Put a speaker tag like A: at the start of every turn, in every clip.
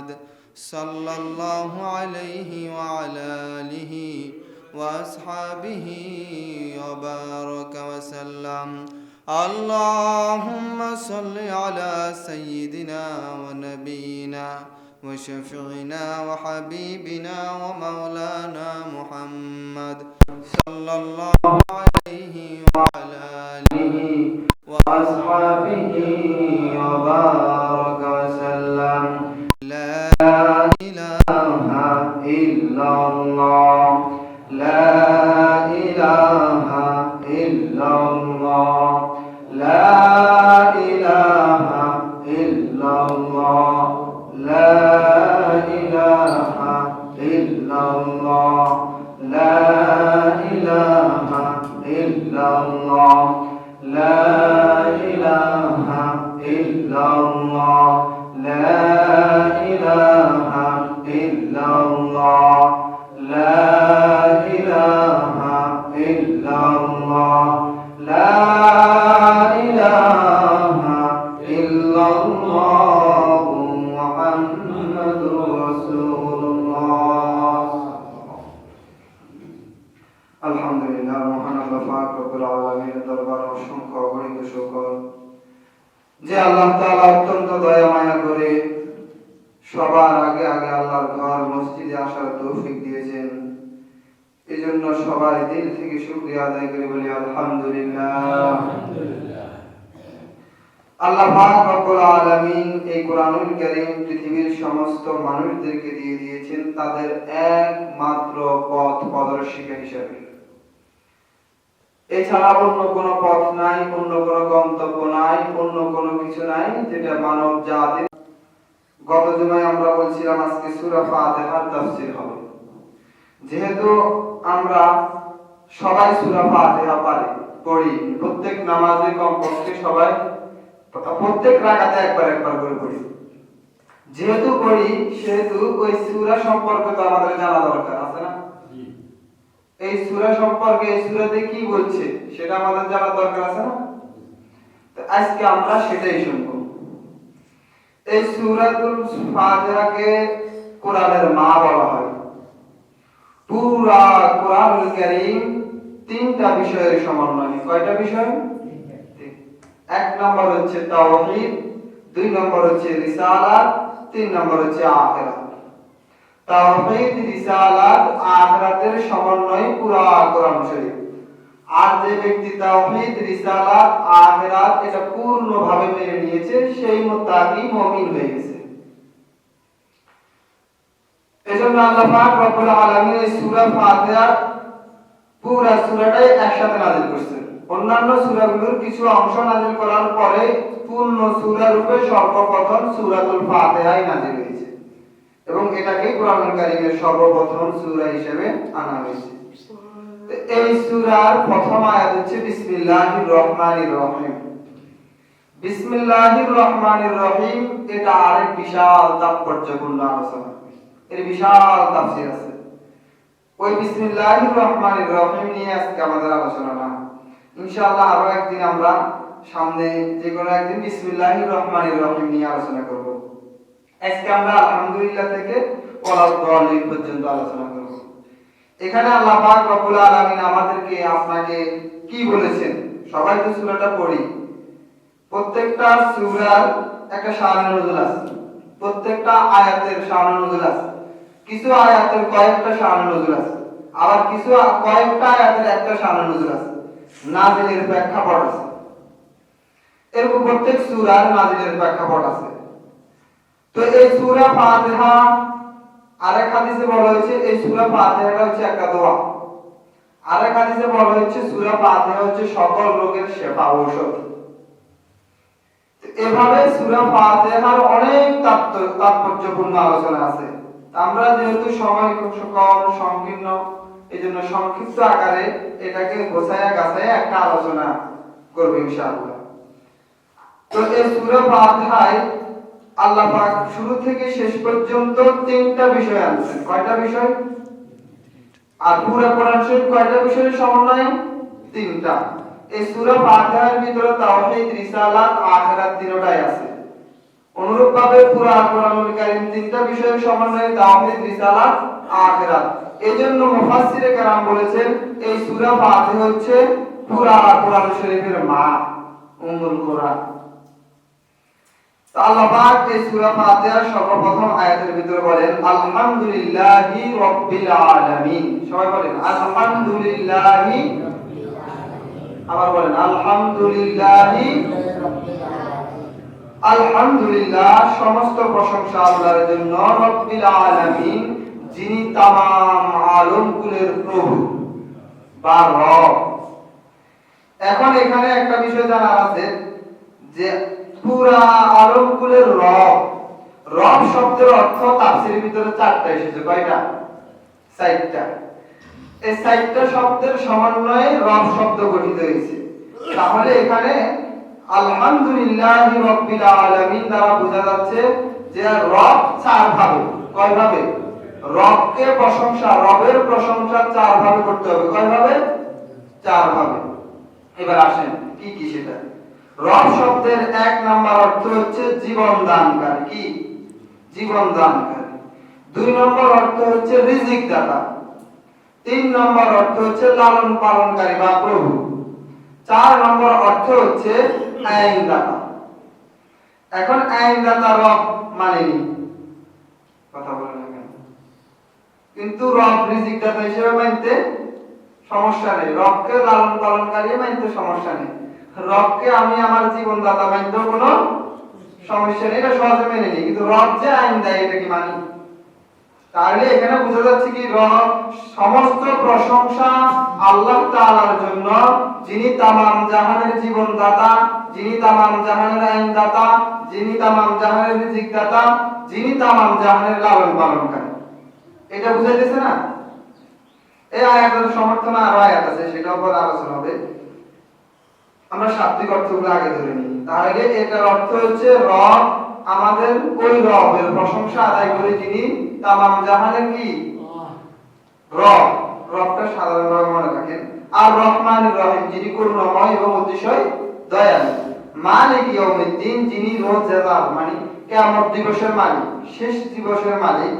A: محمد صلى الله عليه وعلى آله وأصحابه وبارك وسلم. اللهم صل على سيدنا ونبينا وشفيعنا وحبيبنا ومولانا محمد صلى الله عليه وعلى آله وأصحابه وبارك وسلم. لا إله إلا الله، لا إله إلا الله، لا إله إلا الله، لا إله إلا الله، لا إله إلا الله، لا إله إلا الله، لا إله إلا الله، لا إله إلا الله، لا إله إلا الله محمد رسول الله. আলহামদুলিল্লাহ, মহান আল্লাহ পাক রব্বুল আলামিনের দরবারে অসংখ্য অগণিত শুকর যে আল্লাহ তাআলা অত্যন্ত দয়া মায়া করে সবার আগে আগে আল্লাহর ঘর মসজিদে আসার তৌফিক দিয়েছেন। এজন্য সবাই দিল থেকে শুকরিয়া আদায় করে বলি আলহামদুলিল্লাহ। আল্লাহ পাক রব্বুল আলামিন এই কোরআনুল কারীম পৃথিবীর সমস্ত মানুষদেরকে দিয়ে দিয়েছেন তাদের একমাত্র পথ প্রদর্শিকা হিসেবে। এছাড়া অন্য কোনো পথ নাই, অন্য কোনো গন্তব্য নাই, অন্য কোনো কিছু নাই যেটা মানব জাতির। গত জুমায় আমরা বলছিলাম আজকে সূরা ফাতিহার তাফসীর হবে। যেহেতু আমরা সবাই সূরা ফাতিহা পড়ি, প্রত্যেক নামাজে কমপক্ষে সবাই প্রত্যেক রাকাতে একবার একবার করে পড়ি। যেহেতু পড়ি সেহেতু ওই সূরা সম্পর্কে তো আমাদের জানা দরকার আছে না? এই সূরা সম্পর্কে, এই সূরাতে কি বলছে সেটা আমাদের জানা দরকার আছে না? তো আজকে আমরা সেটাই শুনব। এই সূরাতুল ফাতিহাকে কোরআনের মা বলা হয়। পুরা কোরআনুল কারীম তিনটা বিষয়ের সমন্বয়। কয়টা বিষয়? এক নম্বর হচ্ছে তাওহীদ, দুই নম্বর হচ্ছে রিসালাত, তিন নম্বর হচ্ছে আখিরাত। তাওহীদ, রিসালাত, আখিরাতের সমন্বয় পুরা কোরআন শরীফ। আর যে ব্যক্তি তাওহীদ, রিসালাত, আখিরাত এটা পূর্ণভাবে মেনে নিয়েছে সেই মুত্তাকি মুমিন হয়ে গেছে। এজন্য আল্লাহ পাক রব্বুল আলামিন এই সূরা ফাতিহা পুরা সূরাটাই একসাথে নাযিল করেছেন। অন্যান্য সূরাগুলোর কিছু অংশ নাযিল করার পরে পূর্ণ সূরা রূপে সর্বপ্রথম সূরাতুল ফাতিহাই নাযিল হয়েছে এবং এটাকে কোরআনুল কারীমের সর্বপ্রথম সূরা হিসেবে আনা হয়েছে। এই সূরার প্রথম আয়াত হচ্ছে বিসমিল্লাহির রহমানির রহিম। বিসমিল্লাহির রহমানির রহিম এটা আরেক বিশাল তাৎপর্যপূর্ণ আলোচনা। এর বিশাল তাফসীর আছে। ওই বিসমিল্লাহির রহমানির রহিম নিয়ে আজকে আমাদের আলোচনা না। ইনশাআল্লাহ আরো একদিন আমরা সামনে যে কোনো একদিন বিসমিল্লাহির রহমানির রহিম নিয়ে আলোচনা করব। আজকে আমরা আলহামদুলিল্লাহ থেকে ওয়ালাদ দালিন পর্যন্ত আলোচনা করব। এখানে আল্লাহ পাক রব্বুল আলামিন আমাদেরকে আপনাকে কি বলেছেন? সবাই তো সূরাটা পড়ি। প্রত্যেকটা সূরার একটা শানে নুজুল আছে, প্রত্যেকটা আয়াতের শানে নুজুল আছে। কিছু আয়াতের কয়েকটা শানে নুজুল আছে, আবার কিছু কয়েকটা আয়াতের একটা শানে নুজুল আছে, নাজিলের প্রেক্ষাপট আছে। এরকম প্রত্যেক সূরার নাজিলের প্রেক্ষাপট আছে। তো এই সূরা ফাতিহা আরেক হাদিসে বলা হয়েছে এই সূরা ফাতিহাটা হচ্ছে একটা দোয়া। আরেক হাদিসে বলা হয়েছে সূরা ফাতিহা হচ্ছে সকল রোগের শিফা, ঔষধ। এভাবে সূরা ফাতিহার অনেক তাৎপর্যপূর্ণ আলোচনা আছে। আমরা যেহেতু সময় খুব কম, সংকীর্ণ, এজন্য সংক্ষিপ্ত আকারে এটাকে গোছায়া গাছায়া একটা আলোচনা করব ইনশাআল্লাহ। তো এই সূরা ফাতিহায় আল্লাহ পাক শুরু থেকে শেষ পর্যন্ত তিনটা বিষয় আনছেন। কয়টা বিষয়? আর পুরো কোরআন শরীফ কয়টা বিষয়ের সমন্বয়? তিনটা। এই সূরা ফাতিহার ভিতরে তাওহীদ, রিসালাত, আখিরাত তিনটাই আছে। অনুরূপ ভাবে পুরা কোরআনুল কারীম তিনটা বিষয়ের সমন্বয়ে তাওহীদ, রিসালাত, আখিরাত। এজন্য মুফাসসিরে কেরাম বলেছেন এই সূরা ফাতিহা হচ্ছে পুরা কোরআন শরীফের মা, উম্মুল কোরআন। আল্লাহ পাক এই সূরা ফাতিহার সর্বপ্রথম আয়াতের ভিতরে বলেন আলহামদুলিল্লাহি রাব্বিল আলামিন। সবাই বলেন আলহামদুলিল্লাহি, আবার বলেন আলহামদুলিল্লাহি রাব্বিল আলামিন। আলহামদুলিল্লাহ, সমস্ত প্রশংসা আল্লাহর জন্য, রাব্বিল আলামিন, যিনি तमाम আলমকুলের প্রভু বা রব। এখন এখানে একটা বিষয় জানা আছে যে পুরা আলমকুলের রব, রব শব্দের অর্থ তাফসীরের ভিতরে চারটা এসেছে। কয়টা? চারটা। এই চারটা শব্দের সমন্বয়ে রব শব্দ গঠিত হয়েছে। তাহলে এখানে আলহামদুলিল্লাহি রাব্বিল আলামিন দ্বারা বোঝা যাচ্ছে যে রব চার ভাবে। কয় ভাবে? রবকে প্রশংসা, রবের প্রশংসা চার ভাবে করতে হবে। কয় ভাবে? চার ভাবে। এবার আসেন কি কি সেটা। রব শব্দের এক নাম্বার অর্থ হচ্ছে জীবন দানকারী। কি? জীবন দানকারী। দুই নম্বর অর্থ হচ্ছে রিজিক দাতা। তিন নম্বর অর্থ হচ্ছে লালন পালনকারী বা প্রভু। চার নম্বর অর্থ হচ্ছে আইনদাতা। এখন আইনদাতা রব মানেনি, কথা বলেন না কেন? কিন্তু রব রিজিক দাতা হিসেবে মানতে সমস্যা নেই, রবকে লালন পালনকারী মানতে সমস্যা নেই, রবকে আমি আমার জীবন দাতা মানতে কোনো সমস্যা নেই, এটা সহজে মেনে নিই। কিন্তু রব যে আইন দেয় এটা কি মানি? তাহলে এখানে বোঝা যাচ্ছে কি রব সমস্ত প্রশংসা আল্লাহ তাআলার জন্য, যিনি तमाम জাহানের জীবন দাতা, যিনি तमाम জাহানের আইন দাতা, যিনি तमाम জাহানের রিজিক দাতা, যিনি तमाम জাহানের লালন পালনকারী। এটা বুঝাইতেছে না? এই আয়াতের সমর্থনে আরো আয়াত আছে, সেটার উপর আলোচনা হবে। আমরা শাব্দিক অর্থগুলো আগে ধরে নিই। তাহলে এটার অর্থ হচ্ছে রব, আমাদের ওই রবের প্রশংসা আদায় করে যিনি तमाम জাহানের কি রব। রবটা সাধারণভাবে মনে রাখেন। আর রহমানুর রহিম, যিনি করুণাময় এবং অতিশয় দয়ালু। মালিক ইয়াউমিদ্দিন, যিনি রোজ জাযার মানে কিয়ামত দিবসের মালিক, শেষ দিবসের মালিক।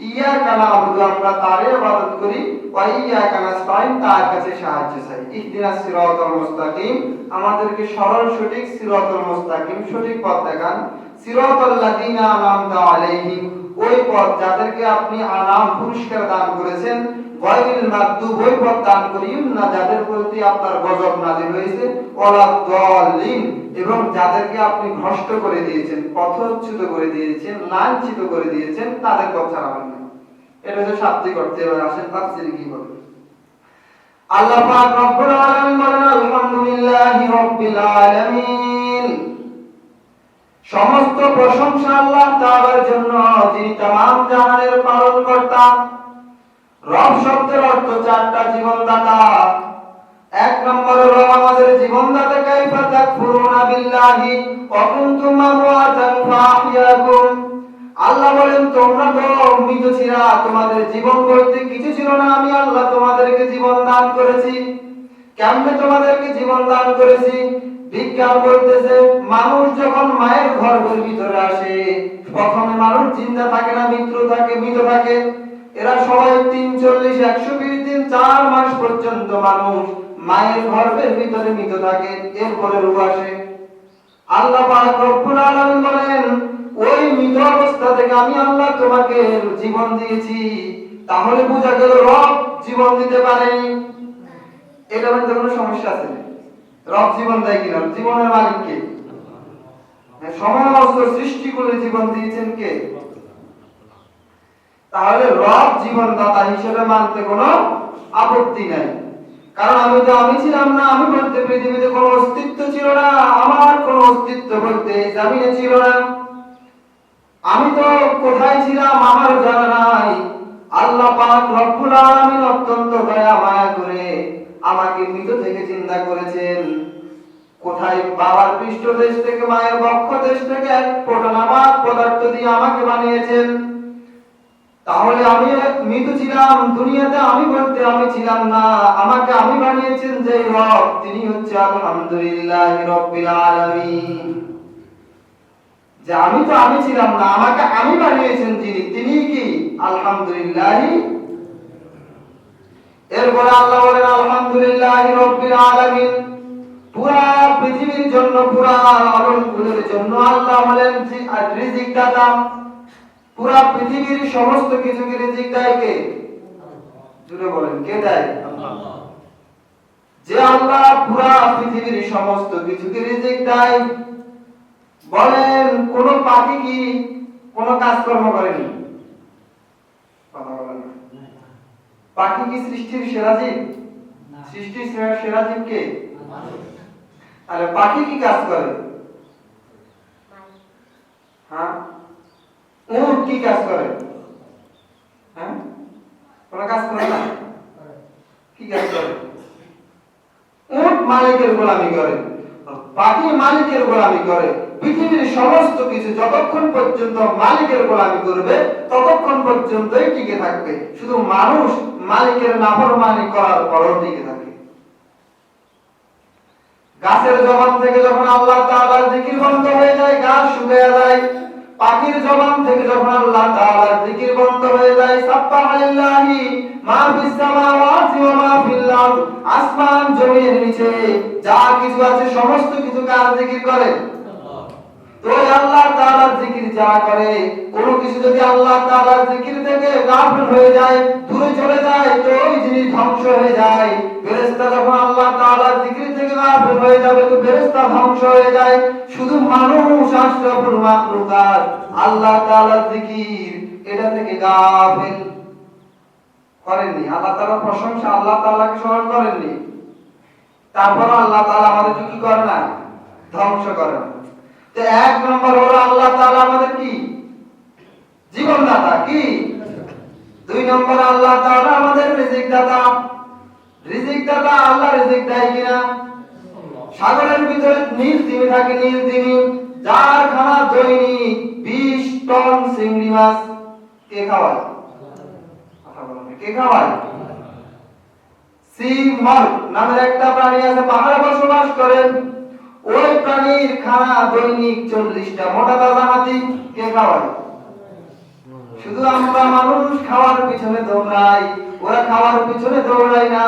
A: ইয়াকা না'বুদু, আমরা তারই ইবাদত করি। ওয়া ইয়াকা নাস্তাইন, তার কাছে সাহায্য চাই। ইহদিনাস সিরাতাল মুস্তাকিম, আমাদেরকে সরল সঠিক সিরাতাল মুস্তাকিম, সঠিক পথ দেখান। সিরাতাল লাযিনা আনআমতা আলাইহিম, ওই পথ যাদেরকে আপনি আনাম পুরস্কার দান করেছেন। গায়রিল মাগদুব, ওই পথ দান করিয়েন না যাদের প্রতি আপনার গজব নাযিল হয়েছে। ওয়ালা দাল্লিন, এবং যাদেরকে আপনি ভ্রষ্ট করে দিয়েছেন, পথচ্যুত করে দিয়েছেন, লাঞ্ছিত করে দিয়েছেন, তাদের পথ ছাড়াবেন না। এটা হচ্ছে শাব্দিক অর্থ। এবার আসেন তাফসীরে কি বলে। আল্লাহ পাক রব্বুল আলামিন বলেন আলহামদুলিল্লাহি রাব্বিল আলামিন, সমস্ত প্রশংসা আল্লাহ তাআলার জন্য, যিনি तमाम জাহানের পালনকর্তা। রব শব্দের অর্থ চারটা, জীবনদাতা। এক নম্বরে রব আমাদের জীবনদাতা। কাইফা তাকফুরুনা বিল্লাহি ওয়া কুনতুম আমওয়াতান ফাআহইয়াকুম, আল্লাহ বলেন তোমরা তো মৃত ছিলা, তোমাদের জীবন বলতে কিছু ছিল না, আমি আল্লাহ তোমাদেরকে জীবন দান করেছি। কেমনে তোমাদেরকে জীবন দান করেছি? বিজ্ঞান বলতেছে মানুষ যখন মায়ের গর্ভের ভিতরে আসে, প্রথমে মানুষ জিন্দা থাকে না, মৃত থাকে। এরা সবাই ৩৪, ১২০ দিন, ৪ মাস পর্যন্ত মানুষ মায়ের গর্ভের ভিতরে মৃত থাকে, এরপরে রূহ আসে। আল্লাহ পাক রব্বুল আলামিন বলেন ওই মৃত অবস্থা থেকে আমি আল্লাহ তোমাকে জীবন দিয়েছি। তাহলে বোঝা গেল রব জীবন দিতে পারেনি। এটা মানে কোনো সমস্যা আছে? রব জীবন দেয় কিনা? জীবনের মালিক কে? সমস্ত সৃষ্টি করে জীবন দিয়েছেন কে? তাহলে রব জীবনদাতা হিসেবে মানতে কোনো আপত্তি নাই। কারণ আমি ছিলাম না, আমি বলতে পৃথিবীতে কোনো অস্তিত্ব ছিল না, আমার কোনো অস্তিত্ব বলতে জমিনে ছিল না। আমি তো কোথায় ছিলাম আমার জানা নাই। আল্লাহ পাক রব্বুল আলামিন অত্যন্ত দয়া মায়া করে আমাকে মৃত থেকে জিন্দা করেছেন। কোথায়? বাবার পৃষ্ঠদেশ থেকে, মায়ের বক্ষদেশ থেকে এক ফোঁটা নাপাক পদার্থ দিয়ে আমাকে বানিয়েছেন। তাহলে আমি মৃত ছিলাম দুনিয়াতে, আমি বলতে আমি ছিলাম না, আমাকে আমি বানিয়েছেন যে রব, তিনি হচ্ছে আলহামদুলিল্লাহি রাব্বিল আলামিন। যে আমি তো আমি ছিলাম না, আমাকে আমি বানিয়েছেন যিনি, তিনি কি আলহামদুলিল্লাহ। এরপরে আল্লাহ বলেন আলহামদুলিল্লাহি রাব্বিল আলামিন। পুরা পৃথিবীর জন্য, পুরা আলমগুলোর জন্য আল্লাহ হলেন রিজিক দাতা। পুরা পৃথিবীর সমস্ত কিছুকে রিজিক দেয় কে? জুড়ে বলেন, কে দেয়? আল্লাহ। যে আল্লাহ পুরা পৃথিবীর সমস্ত কিছুকে রিজিক দেয়, বলেন কোন পাখি কি কোন কাজকর্ম করেনি? পাখি কি সৃষ্টির সেরা জীব? সৃষ্টির সেরা জীব কে? আরে পাখি কি কাজ করে? হ্যাঁ, উট কি কাজ করে? হ্যাঁ, কোন কাজ করে না। কি কাজ করে? উট মালিকের গোলামি করে, পাখি মালিকের গোলামি করে। পৃথিবীর সমস্ত কিছু যতক্ষণ পর্যন্ত মালিকের গোলামি করবে ততক্ষণ পর্যন্তই টিকে থাকবে। শুধু মানুষ মালিকের নাফরমানি করার পরও টিকে থাকে। গাছের জবান থেকে যখন আল্লাহ তাআলার জিকির বন্ধ হয়ে যায়, গাছ শুকিয়ে যায়। পাখির জবান থেকে যখন আল্লাহ তাআলার জিকির বন্ধ হয়ে যায়, সাব্বাহা লিল্লাহি মা ফিস সামাওয়াতি ওয়া মা ফিল আরদ, আসমান জমিনের নিচে যা কিছু আছে সমস্ত কিছু কার জিকির করে? তো আল্লাহ তাআলার জিকির যারা করে, কোন কিছু যদি আল্লাহ তাআলার জিকির থেকে গাফিল হয়ে যায়, দূরে চলে যায়, তো ওই জিনিস ধ্বংস হয়ে যায়। ফেরেশতা যখন আল্লাহ তাআলার জিকির থেকে গাফিল হয়ে যাবে তো ফেরেশতা ধ্বংস হয়ে যায়। শুধু মানুষ আশরাফুল মাখলুকাত আল্লাহ তাআলার জিকির এটা থেকে গাফিল করেননি। আল্লাহ তাআলার প্রশংসা, আল্লাহ তাআলাকে স্মরণ করেননি। তারপর আল্লাহ তাআলা আমাদেরকে কি করে না? ধ্বংস করে না। তো এক নম্বর হলো আল্লাহ তাআলা আমাদের কি? জীবনদাতা। কি? দুই নম্বর আল্লাহ তাআলা আমাদের রিজিক দাতা। রিজিক দাতা আল্লাহ রিজিক দেয় কিনা? সাগরের ভিতরে নীল তিমি থাকে, নীল তিমি যার খানা দৈনিক 20 টন চিংড়ি মাছ কে খাওয়ায়? কথা বলেন, কে খাওয়ায়? সি মার্ক নামের একটা প্রাণী আছে, পাহাড়ে বসবাস করে। ওই প্রাণীর খানা দৈনিক 40টা মোটা তাজা হাতি কে খাওয়ায়? শুধু আমরা মানুষ খাওয়ার পিছনে দৌড়াই, ওরা খাওয়ার পিছনে দৌড়ায় না।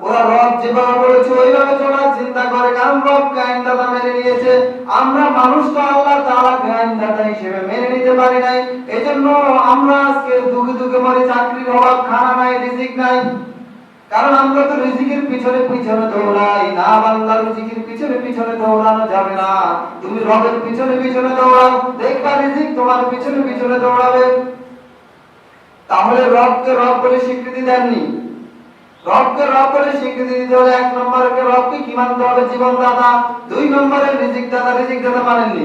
A: ওরা রব যেভাবে বলেছে ওইভাবে চলার চিন্তা করে, কারণ রব আইনদাতা মেনে নিয়েছে। আমরা মানুষ তো আল্লাহ তাআলাকে আইনদাতা হিসেবে মেনে নিতে পারি নাই। এজন্য আমরা আজকে দুঃখে দুঃখে মরি, চাকরির অভাব, খানা নাই, রিজিক নাই। কারণ আমরা তো রিজিকের পিছনে পিছনে দৌড়াই না। বান্দা রিজিকের পিছনে পিছনে দৌড়ানো যাবে না। তুমি রবের পিছনে পিছনে দৌড়াও, দেখবা রিজিক তোমার পিছনে পিছনে দৌড়াবে। তাহলে রবকে রব বলে স্বীকৃতি দেননি। রবকে রব বলে স্বীকৃতি দিতে হলে এক নম্বরে রবকে কি মানতে হবে? জীবনদাতা। দুই নম্বরে রিজিক দাতা, রিজিক দাতা মানেননি।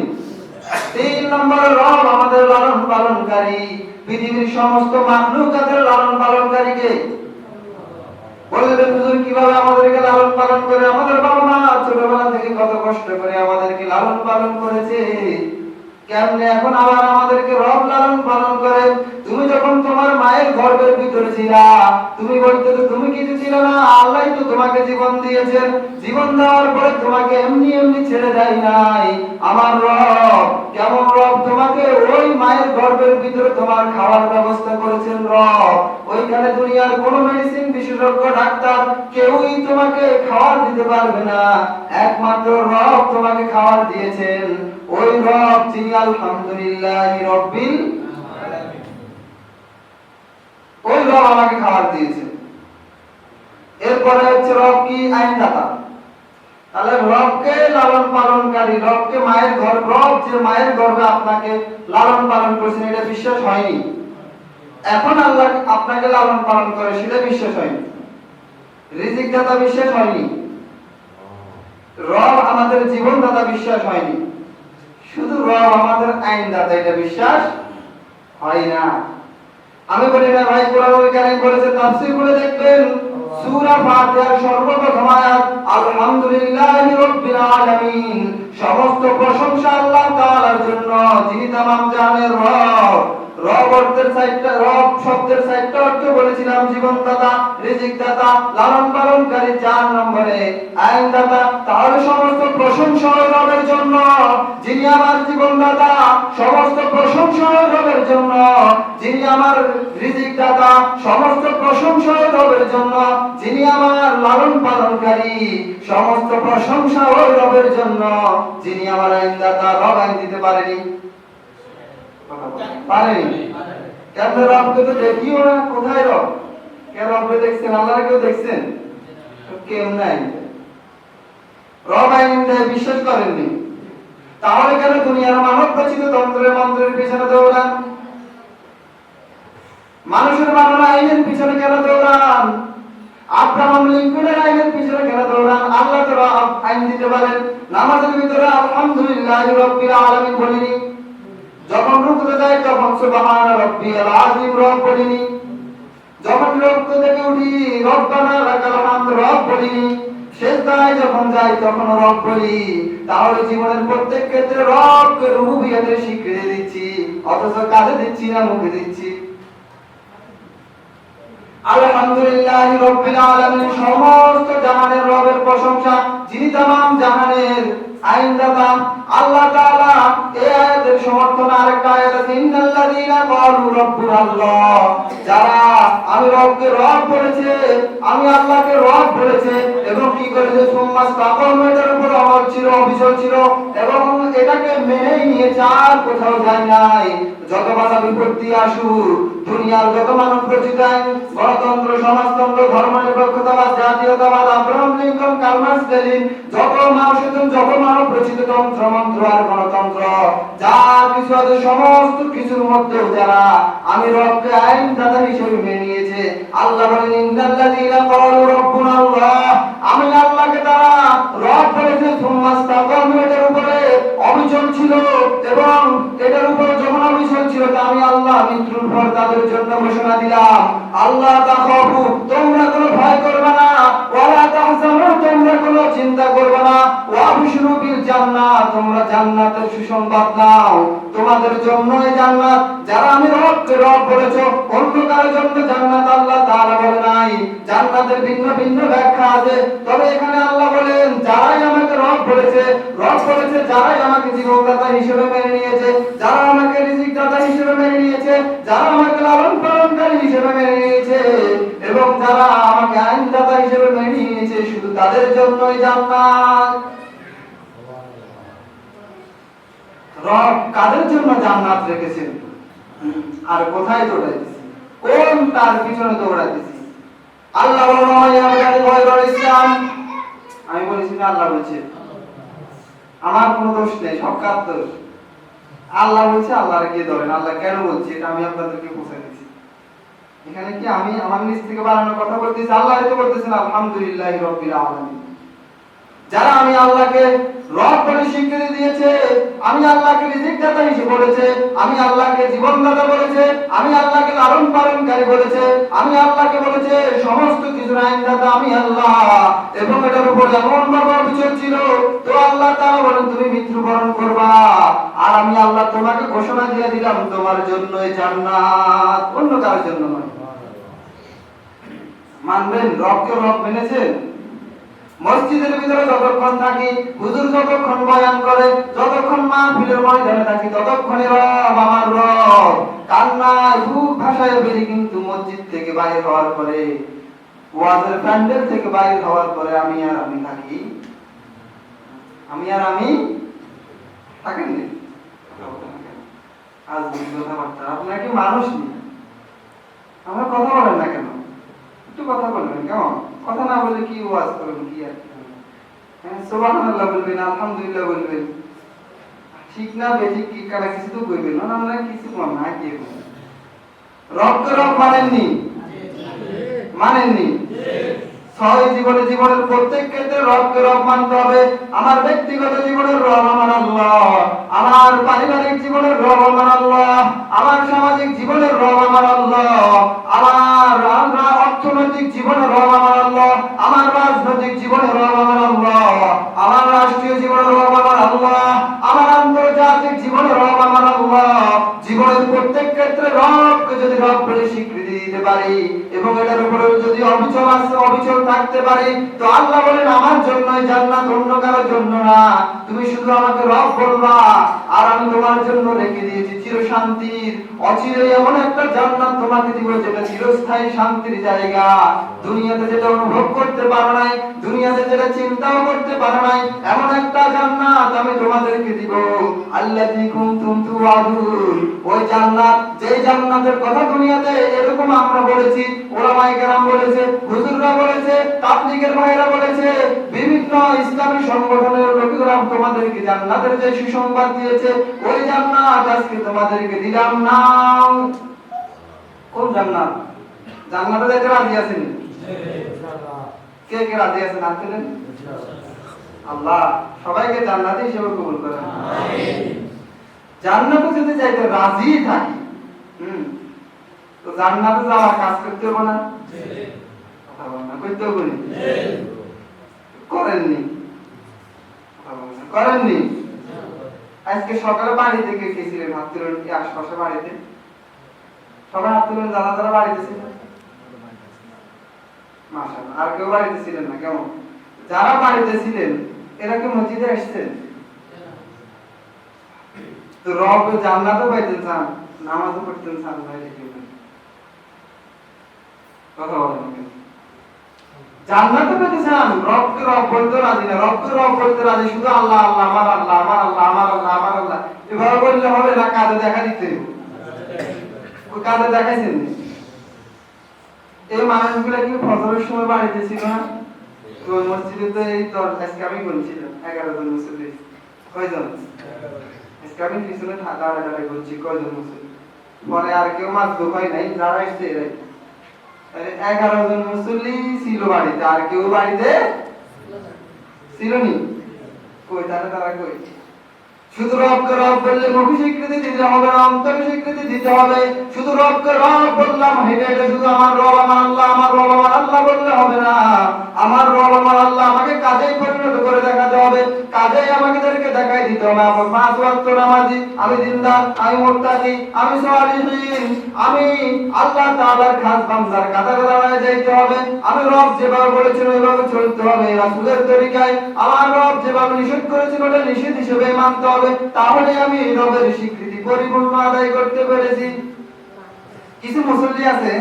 A: তিন নম্বরে রব আমাদের লালন পালনকারী। পৃথিবীর সমস্ত মাখলুকাতের লালন পালনকারী কে? বললেন হুজুর কিভাবে আমাদেরকে লালন পালন করে? আমাদের বাবা মা ছোটবেলা থেকে কত কষ্ট করে আমাদেরকে লালন পালন করেছে, কেমনে এখন আবার আমাদেরকে রব লালন পালন করে? তুমি যখন তোমার মায়ের গর্ভের ভিতরে ছিলা, তুমি বলতে তো তুমি কিছু ছিল না, আল্লাহই তো তোমাকে জীবন দিয়েছেন। জীবন দেওয়ার পরে তোমাকে এমনি এমনি ছেড়ে দেয় নাই। আমার রব কেমন রব? তোমাকে ওই মায়ের গর্ভের ভিতরে তোমার খাওয়ার ব্যবস্থা করেছেন রব। ওইখানে দুনিয়ার কোনো মেডিসিন বিশেষজ্ঞ ডাক্তার কেউই তোমাকে খাবার দিতে পারবে না, একমাত্র রব তোমাকে খাবার দিয়েছেন। ওই রব যিনি আলহামদুলিল্লাহি রাব্বিল আলামিন, ওই রব আমাকে খাবার দিয়েছেন। এরপরে হচ্ছে রব কি? আইনদাতা। তাহলে রবকে লালন পালনকারী, রবকে মায়ের গর্ভ, রব যে মায়ের গর্ভে আপনাকে লালন পালন করেছেন এটা বিশ্বাস হয়নি। এখন আল্লাহ আপনাকে লালন পালন করে সেটা বিশ্বাস হয়নি। রিজিক দাতা বিশ্বাস হয়নি। রব আমাদের জীবনদাতা বিশ্বাস হয়নি। শুধু রব আমাদের আইনদাতা এটা বিশ্বাস হয় না। আমি বলি না ভাই, কোরআনুল কারীম বলেছে, তাফসীর করে দেখবেন সূরা ফাতিহার সর্বপ্রথম আয়াত আলহামদুলিল্লাহি রাব্বিল আলামিন, সমস্ত প্রশংসা আল্লাহ তাআলার জন্য যিনি তামাম জাহানের রব। রব অর্থের সাইডটা, রব শব্দের সাইডটা অর্থ বলেছিলাম জীবনদাতা, রিজিকদাতা, লালন পালনকারী। 4 নম্বরে আইনদাতা। তাহলে সমস্ত প্রশংসা রবের জন্য, যিনি আমার জীবনদাতা। সমস্ত প্রশংসা রবের জন্য, যিনি আমার রিজিকদাতা। সমস্ত প্রশংসা রবের জন্য, যিনি আমার লালন পালনকারী। সমস্ত প্রশংসা ওই রবের জন্য, যিনি আমার আইনদাতা। রব আইন দিতে পারেনি, পারেনি। কেন? রবকে তো দেখিও না, কোথায় রব? কে রবকে দেখছেন? আল্লাহকে কেউ দেখছেন? কেউ নাই। রব আইন দেয়, বিশ্বাস করেননি। তাহলে কেন দুনিয়ার মানব রচিত তন্ত্রের মন্ত্রের পিছনে দৌড়ান? মানুষের বানানো আইনের পিছনে কেন দৌড়ান? আব্রাহাম লিঙ্কনের আইনের পিছনে কেন দৌড়ান? আল্লাহ তো আইন দিতে পারেন। নামাজের ভিতরে আলহামদুলিল্লাহি রাব্বিল আলামিন বলিনি, যখন রুকুতে যাই তখন সুবহান রাব্বিয়াল আযীম রব বলিনি, যখন রুকু থেকে উঠি রব্বানা লাকাল হামদ রব বলিনি, সিজদায় যখন যাই তখন রব বলি। তাহলে জীবনের প্রত্যেক ক্ষেত্রে রবকে রুবুবিয়তের স্বীকৃতি দিচ্ছি, অথচ কাজে দিচ্ছি না, মুখে দিচ্ছি। আলহামদুলিল্লাহি রাব্বিল আলামিন, সমস্ত জাহানের রবের প্রশংসা, যিনি तमाम জাহানের আইনদাতা। আল্লাহ তাআলা এই আয়াতের সমর্থন আরেকটা আয়াত আছে, ইন্নাল্লাযীনা ক্বালু রাব্বুনাল্লাহ। যারা আমি রবকে রব বলেছে, আমি আল্লাহকে রব বলেছে এবং কি করেছে? সুম্মাস্তাকামু, এটার উপর অমল ছিল, অবিচল ছিল এবং এটাকে মেনেই নিয়েছে, আর কোথাও যায় নাই। যত বাধা বিপত্তি আসুক, দুনিয়ার যত মানব রচিত আইন, গণতন্ত্র, সমাজতন্ত্র, ধর্মনিরপেক্ষতাবাদ, জাতীয়তাবাদ, Abraham Lincoln, Karl Marx, Lenin, যত মানব রচিত তন্ত্র মন্ত্র আর গণতন্ত্র, যা কিছু আছে সমস্ত কিছুর মধ্যে যারা আমি রবকে আইনদাতা হিসেবে মেনে নিয়েছে, আল্লাহ বলেন ইন্নাল্লাযীনা ক্বালু রাব্বুনাল্লাহ, আমি আল্লাহকে তারা রব বলেছে, সুম্মাস্তাকামু, এটার উপরে অবিচল ছিল এবং এটার উপরে যখন অবিচল ছিল তা আমি আল্লাহ মৃত্যুর পর তাদের জন্য ঘোষণা দিলাম, আল্লাহ তাখাফু, তোমরা কোনো ভয় করবে না, ওয়ালা তাহজানু, তোমরা কোনো চিন্তা করবে না, ওয়াবশিরু বিল জান্নাহ, তোমরা জান্নাতের সুসংবাদ নাও, তোমাদের জন্য এই জান্নাত। যারা আমি রবকে রব বলেছো, অন্য কারোর জন্য জান্নাত আল্লাহ তাআলা বলে নাই। জান্নাতের ভিন্ন ভিন্ন ব্যাখ্যা আছে, তবে এখানে আল্লাহ বলেন যারাই আমাকে রব বলেছে, যারাই আমাকে জীবনদাতা হিসেবে মেনে নিয়েছে, যারা আমাকে রিজিকদাতা হিসেবে মেনে নিয়েছে, যারা আমাকে লালন পালনকারী হিসেবে মেনে নিয়েছে এবং যারা আমাকে আইনদাতা হিসেবে মেনে নিয়েছে, শুধু তাদের জন্যই জান্নাত। রব কাদের জন্য জান্নাত রেখেছেন আর কোথায় দৌড়াইতেছি, কোন তার পিছনে দৌড়াইতেছি? আল্লাহ বলেন ইসলাম, আমি বলেছি না, আল্লাহ বলেছে। আমার কোনো দোষ নেই, সব কার দোষ। আল্লাহ বলছে, আল্লাহর গিয়ে ধরেন। আল্লাহ কেন বলছে এটা আমি আপনাদেরকে পৌঁছে দিচ্ছি। এখানে কি আমি আমার নিজ থেকে বানানো কথা বলতেছি? আল্লাহ তো বলতেছেন আলহামদুলিল্লাহি রাব্বিল আলামিন। যারা আমি আল্লাহকে রব বলে স্বীকৃতি দিয়েছে, আমি আল্লাহকে রিজিকদাতা হিসেবে বলেছে, আমি আল্লাহকে জীবনদাতা বলেছে, আমি আল্লাহকে লালন পালনকারী বলেছে, আমি আল্লাহকে বলেছে সমস্ত কিছুর আইনদাতা আমি আল্লাহ, এবং এটার উপর এমন ভাবে অভিযোগ ছিল, তো আল্লাহ তাআলা বলেন তুমি মৃত্যুবরণ করবা, আর আমি আল্লাহ তোমাকে ঘোষণা দিয়ে দিলাম তোমার জন্যই জান্নাত, অন্য কারোর জন্য নয়। মানবেন? রবকে রব মেনেছেন? মসজিদের ভিতরে যতক্ষণ থাকি, হুজুর যতক্ষণ বয়ান করে, যতক্ষণ মাহফিলের ময়দানে থাকি, ততক্ষণই রব আমার রব। কান্নায় বুক ভাসায় বেরি, কিন্তু মসজিদ থেকে বাইরে হওয়ার পরে, ওয়াজের প্যান্ডেল থেকে বাইরে হওয়ার পরে আমি থাকি, আমি থাকেন না। আজ কথাবার্তা আপনারা কি মানুষ নেই? আমরা কথা বলেন না কেন? একটু কথা বলবেন, কেমন? কথা না বলে কি ওয়াজ করবেন? কি আর সুবহানাল্লাহ বলবেন, আলহামদুলিল্লাহ বলবেন, ঠিক না বেঠিক কি কারা কিছু তো কইবেন না, আমরা কিছু কম না। কি রবকে রব মানেননি? ছয় জীবনের প্রত্যেক ক্ষেত্রে রবকে রব মানতে হবে। আমার ব্যক্তিগত জীবনের রব আমার আল্লাহ, আমার পারিবারিক জীবনের রব আমার আল্লাহ, আমার সামাজিক জীবনের রব আমার আল্লাহ, আমার অর্থনৈতিক জীবনের রব আমার আল্লাহ, আমার রাজনৈতিক জীবনের রব আমার আল্লাহ, আমার রাষ্ট্রীয় জীবনের রব আমার আল্লাহ, আমার আন্তর্জাতিক জীবনের রব আমার আল্লাহ। জীবনের প্রত্যেক ক্ষেত্রে রবকে যদি রব বলে স্বীকৃতি দিতে পারি এবং এটার উপরে যদি অবিচল থাকতে পারি, তো আল্লাহ বলেন আমার জন্যই জান্নাত, অন্য কারোর জন্য না। তুমি শুধু আমাকে রব বলবা, আর আমি তোমার জন্য রেখে দিয়েছি চিরশান্তির, অচিরে এমন একটা জান্নাত তোমাকে দিব যেটা চিরস্থায়ী শান্তির জায়গা। দুনিয়াতে যেটা অনুভব করতে পারো নাই, দুনিয়াতে যেটা চিন্তাও করতে পারো নাই, এমন একটা জান্নাত আমি তোমাদেরকে দিব। আল্লাযী কুনতুম তুআদুন, ওই জান্নাত, যে জান্নাতের কথা দুনিয়াতে এরকম আমরা বলেছি, ওলামায়ে কেরাম বলেছে, হুজুররা বলেছে, তাবলীগের ভাইরা বলেছে, বিভিন্ন ইসলামী সংগঠনের লোকেরা তোমাদেরকে জান্নাতের যে সুসংবাদ দিয়েছে, ওই জান্নাত আজকে তোমাদেরকে দিলাম না। কোন জান্নাত? জান্নাতে যেতে রাজি আছেন? কে কে রাজি আছেন হাত তুলেন। আল্লাহ সবাইকে জান্নাতে হিসেবে কবুল করেন, আমিন। জান্নাতে যদি যাইতে রাজি থাকি, তো জান্নাতে যাওয়ার কাজ করতে হবে না? কথা বলেন না, করতে হবে না? করেননি, করেননি। আজকে সকালে বাড়ি থেকে গেছিলেন, হাত তুলেন কি আশপাশে বাড়িতে? সবাই হাত তুলেন যারা যারা বাড়িতে ছিলেন। মাশাআল্লাহ। আর কেউ বাড়িতে ছিলেন না? কেমন? যারা বাড়িতে ছিলেন এরা কি মসজিদে আসছেন? তো রব জান্নাতও পাইতেন চান, নামাজও পড়তেন চান, বাইরে কেউ কথা বলেন। জান্নাতও পেতে চান, রবকে রব বলতে রাজি না। রবকে রব বলতে রাজি শুধু আল্লাহ আল্লাহ, আমার আল্লাহ, আমার আল্লাহ, আমার আল্লাহ, আমার আল্লাহ, এভাবে বললে হবে না। কাজে দেখা দিতে হবে, ওই কাজে দেখাইছেন। এই মানুষগুলা কি ফজরের সময় বাড়িতে ছিল না? তো মসজিদে তো এই তো আজকে আমি বলছিলাম 11 জন মুসল্লি। কয়জন? আজকে আমি পিছনে দাঁড়ায় বলছি কয়জন মুসল্লি। পরে আর কেউ মাসদুক হয় নাই, যারা এসছে এরাই। 11 জন মুসল্লি ছিল বাড়িতে, আর কেউ বাড়িতে ছিল নি। কই তারা কই? শুধু রবকে রব বললে মুখে স্বীকৃতি দিতে হবে না, অন্তরে স্বীকৃতি দিতে হবে। শুধু রবকে রব বললাম, হেঁটে হেঁটে শুধু আমার রব আমার আল্লাহ, আমার রব আমার আল্লাহ বললে হবে না। আমার রব আমার আল্লাহ আমাকে কাজেই পরিণত করে দেখাতে হবে, কাজেই আমাদেরকে দেখাই দিতে হবে। আমার 5 ওয়াক্ত নামাজি, আমি দিনদার, আমি মুত্তাকি, আমি সালিহিন, আমি আল্লাহ তাআলার খাস বান্দার কাতারে দাঁড়ায় যাইতে হবে। আমি রব যেভাবে বলেছেন ওইভাবে চলতে হবে, রাসূলের তরিকায়। আমার রব যেভাবে নিষেধ করেছেন ওটা নিষেধ হিসেবে মানতে হবে। তাহলে আমি রবের স্বীকৃতি পরিপূর্ণ আদায় করতে পেরেছি। কিছু মুসল্লি আছে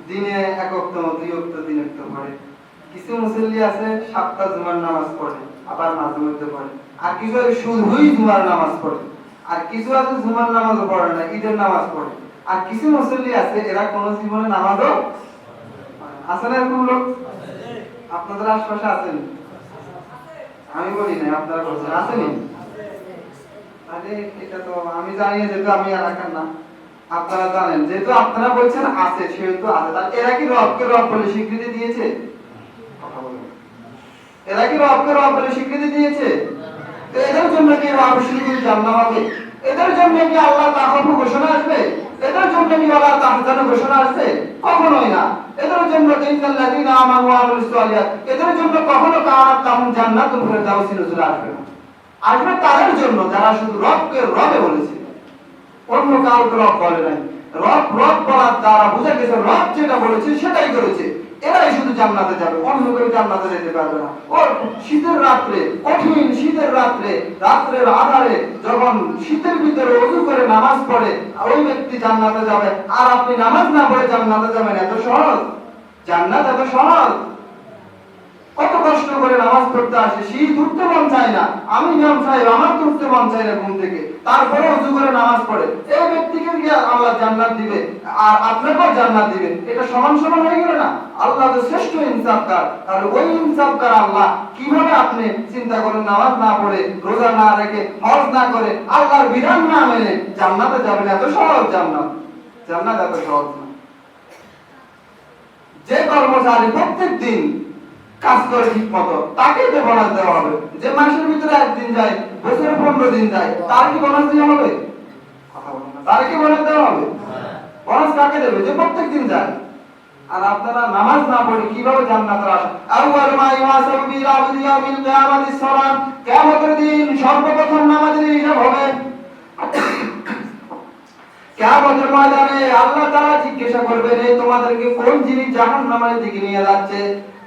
A: দিনে 1 ওয়াক্ত 2 ওয়াক্ত 3 ওয়াক্ত পড়ে, কিছু মুসল্লি আছে 7টা জুমার নামাজ পড়ে, আবার মাঝে মধ্যে পড়ে, আর কিছু শুধুই জুমার নামাজ পড়ে, আর কিছু আছে জুমার নামাজও পড়ে না, ঈদের নামাজ পড়ে, আর কিছু মুসল্লি আছে এরা কোন জীবনে নামাজও আছে না। এরকম লোক আপনাদের আশপাশে আছেন? আমি বলি না, আপনারা বলছেন আছেন। আরে এটা তো আমি জানি, যেহেতু আমি এলাকার না, আপনারা জানেন, যেহেতু আপনারা বলছেন আছে, সেহেতু আছে। তাহলে এরা কি রবকে রব বলে স্বীকৃতি দিয়েছে? কথা বলেন। এরা কি রবকে রব বলে স্বীকৃতি দিয়েছে? তো এদের জন্য কি অবশ্যই জান্নাত হবে? এদের জন্য কি আল্লাহ তাআলা ঘোষণা আসবে? এদের জন্য কি আল্লাহ তাআলা ঘোষণা আসবে? কখনোই না। এদের জন্য ইন্নাল্লাযীনা আমানু ওয়া আমিলুস সালিহাত, এদের জন্য কখনো কানাত লাহুম জান্নাতুল ফিরদাউসি নজুল আসবে না। আসবে তাদের জন্য যারা শুধু রবকে রবে বলেছে, অন্য কাউকে রব বলে নাই। রব রব বলার দ্বারা বোঝা গেছে রব যেটা বলেছে সেটাই করেছে। এরাই শুধু জান্নাতে যাবে, অন্য কেউ জান্নাতে যেতে পারবে না। ওর শীতের রাত্রে, কঠিন শীতের রাত্রে, রাত্রের আধারে যখন শীতের ভিতরে ওযু করে নামাজ পড়ে, ওই ব্যক্তি জান্নাতে যাবে। আর আপনি নামাজ না পড়ে জান্নাতে যাবেন? এত সহজ? জান্নাত এত সহজ? কত কষ্ট করে নামাজ পড়তে আসে, শীত উঠতে মন চায় না, আমি ইমাম সাহেব আমার তো উঠতে মন চায় না ঘুম থেকে, তারপরে ওযু করে নামাজ পড়ে, এই ব্যক্তিকে কি আল্লাহ জান্নাত দিবে আর আপনাকেও জান্নাত দিবেন? এটা সমান সমান হয়ে গেল না? আল্লাহ তো শ্রেষ্ঠ ইনসাফকার। তাহলে ওই ইনসাফকার আল্লাহ কিভাবে আপনি চিন্তা করেন নামাজ না পড়ে, রোজা না রেখে, হজ না করে, আল্লাহর বিধান না মেনে জান্নাতে যাবেন? এত সহজ জান্নাত? জান্নাত এত সহজ না। যে কর্মচারী প্রত্যেক দিন কাজ করে ঠিক মতো, তাকে তো বোনাস দেওয়া হবে। যে মাসের ভিতরে 1 দিন যায়, বছরে 15 দিন যায়, তার কি বোনাস দেওয়া হবে? কথা বলেন না। তার কি বোনাস দেওয়া হবে? বোনাস কাকে দেবে? যে প্রত্যেক দিন যায়। আর আপনারা নামাজ না পড়ে কিভাবে জান্নাতে আসেন? আউয়াল মা ইউহাসাবু বিল আবদি ইয়াউমিল কিয়ামাতিস সালাত, কিয়ামতের দিন সর্বপ্রথম নামাজের হিসাব হবে। কিয়ামতের ময়দানে আল্লাহ তাআলা জিজ্ঞাসা করবেন, এই তোমাদেরকে কোন জিনিস জাহান্নামের দিকে নিয়ে যাচ্ছে?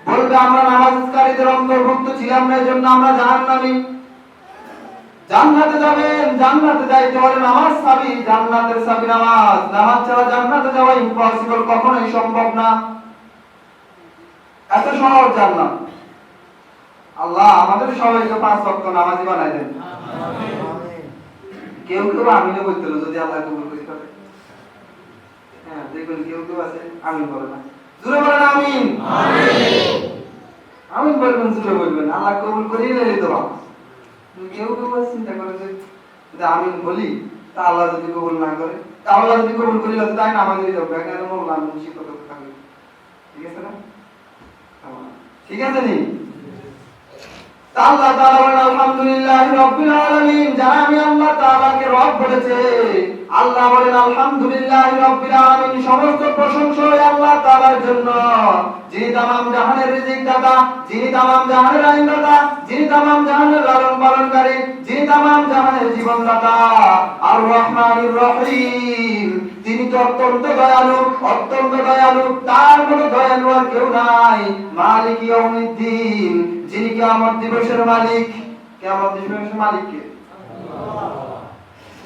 A: বলবে, আমরা নামাজকারীদের অন্তর্ভুক্ত ছিলাম না, এজন্য আমরা জাহান্নামী। জান্নাতে যাবেন, জান্নাতে যাইতে হলে নামাজ চাবি, জান্নাতের চাবি নামাজ। নামাজ ছাড়া জান্নাতে যাওয়া ইম্পসিবল, কখনোই সম্ভব না। এত সহজ জান্নাত। আল্লাহ আমাদের সবাইকে 5 ওয়াক্ত নামাজি বানাই দেন। আমিন। কেউ কেউ আমিন বলতেলো, যদি আল্লাহ কবুল করে করে। হ্যাঁ, দেখুন কেউ কেউ আছে আমিন বলে না। জোরে বলেন আমিন। আমিন। আমিন বলবেন, জোরে বলবেন, আল্লাহ কবুল করিয়ে নিলে তো বাবা। কেউ কেউ চিন্তা করে যে যদি আমিন বলি তা আল্লাহ যদি কবুল না করে, তা আল্লাহ যদি কবুল করিলে তাই না আমাদের যাবে, এখানে মোল্লা মুন্সি কত থাকবে। ঠিক আছে না? ঠিক আছে নি? আল্লাহ তাআলা বলেন, আলহামদুলিল্লাহি রাব্বিল আলামিন। যারা আমি আল্লাহ তাআলাকে রব বলেছে, আল্লাহ বলেন আলহামদুলিল্লাহি রাব্বিল আলামিন, সমস্ত প্রশংসা আল্লাহ তাআলার জন্য, যিনি তামাম জাহানের রিজিক দাতা, যিনি তামাম জাহানের আইনদাতা, যিনি তামাম জাহানের লালন পালনকারী, যিনি তামাম জাহানের জীবনদাতা। আর রহমানির রহিম, তিনি তো অত্যন্ত দয়ালু, অত্যন্ত দয়ালু, তার মতো দয়ালু আর কেউ নাই। মালিক ইয়াউমিদ্দিন, যিনি কিয়ামত দিবসের মালিক। কিয়ামত দিবসের মালিক কে? আল্লাহ।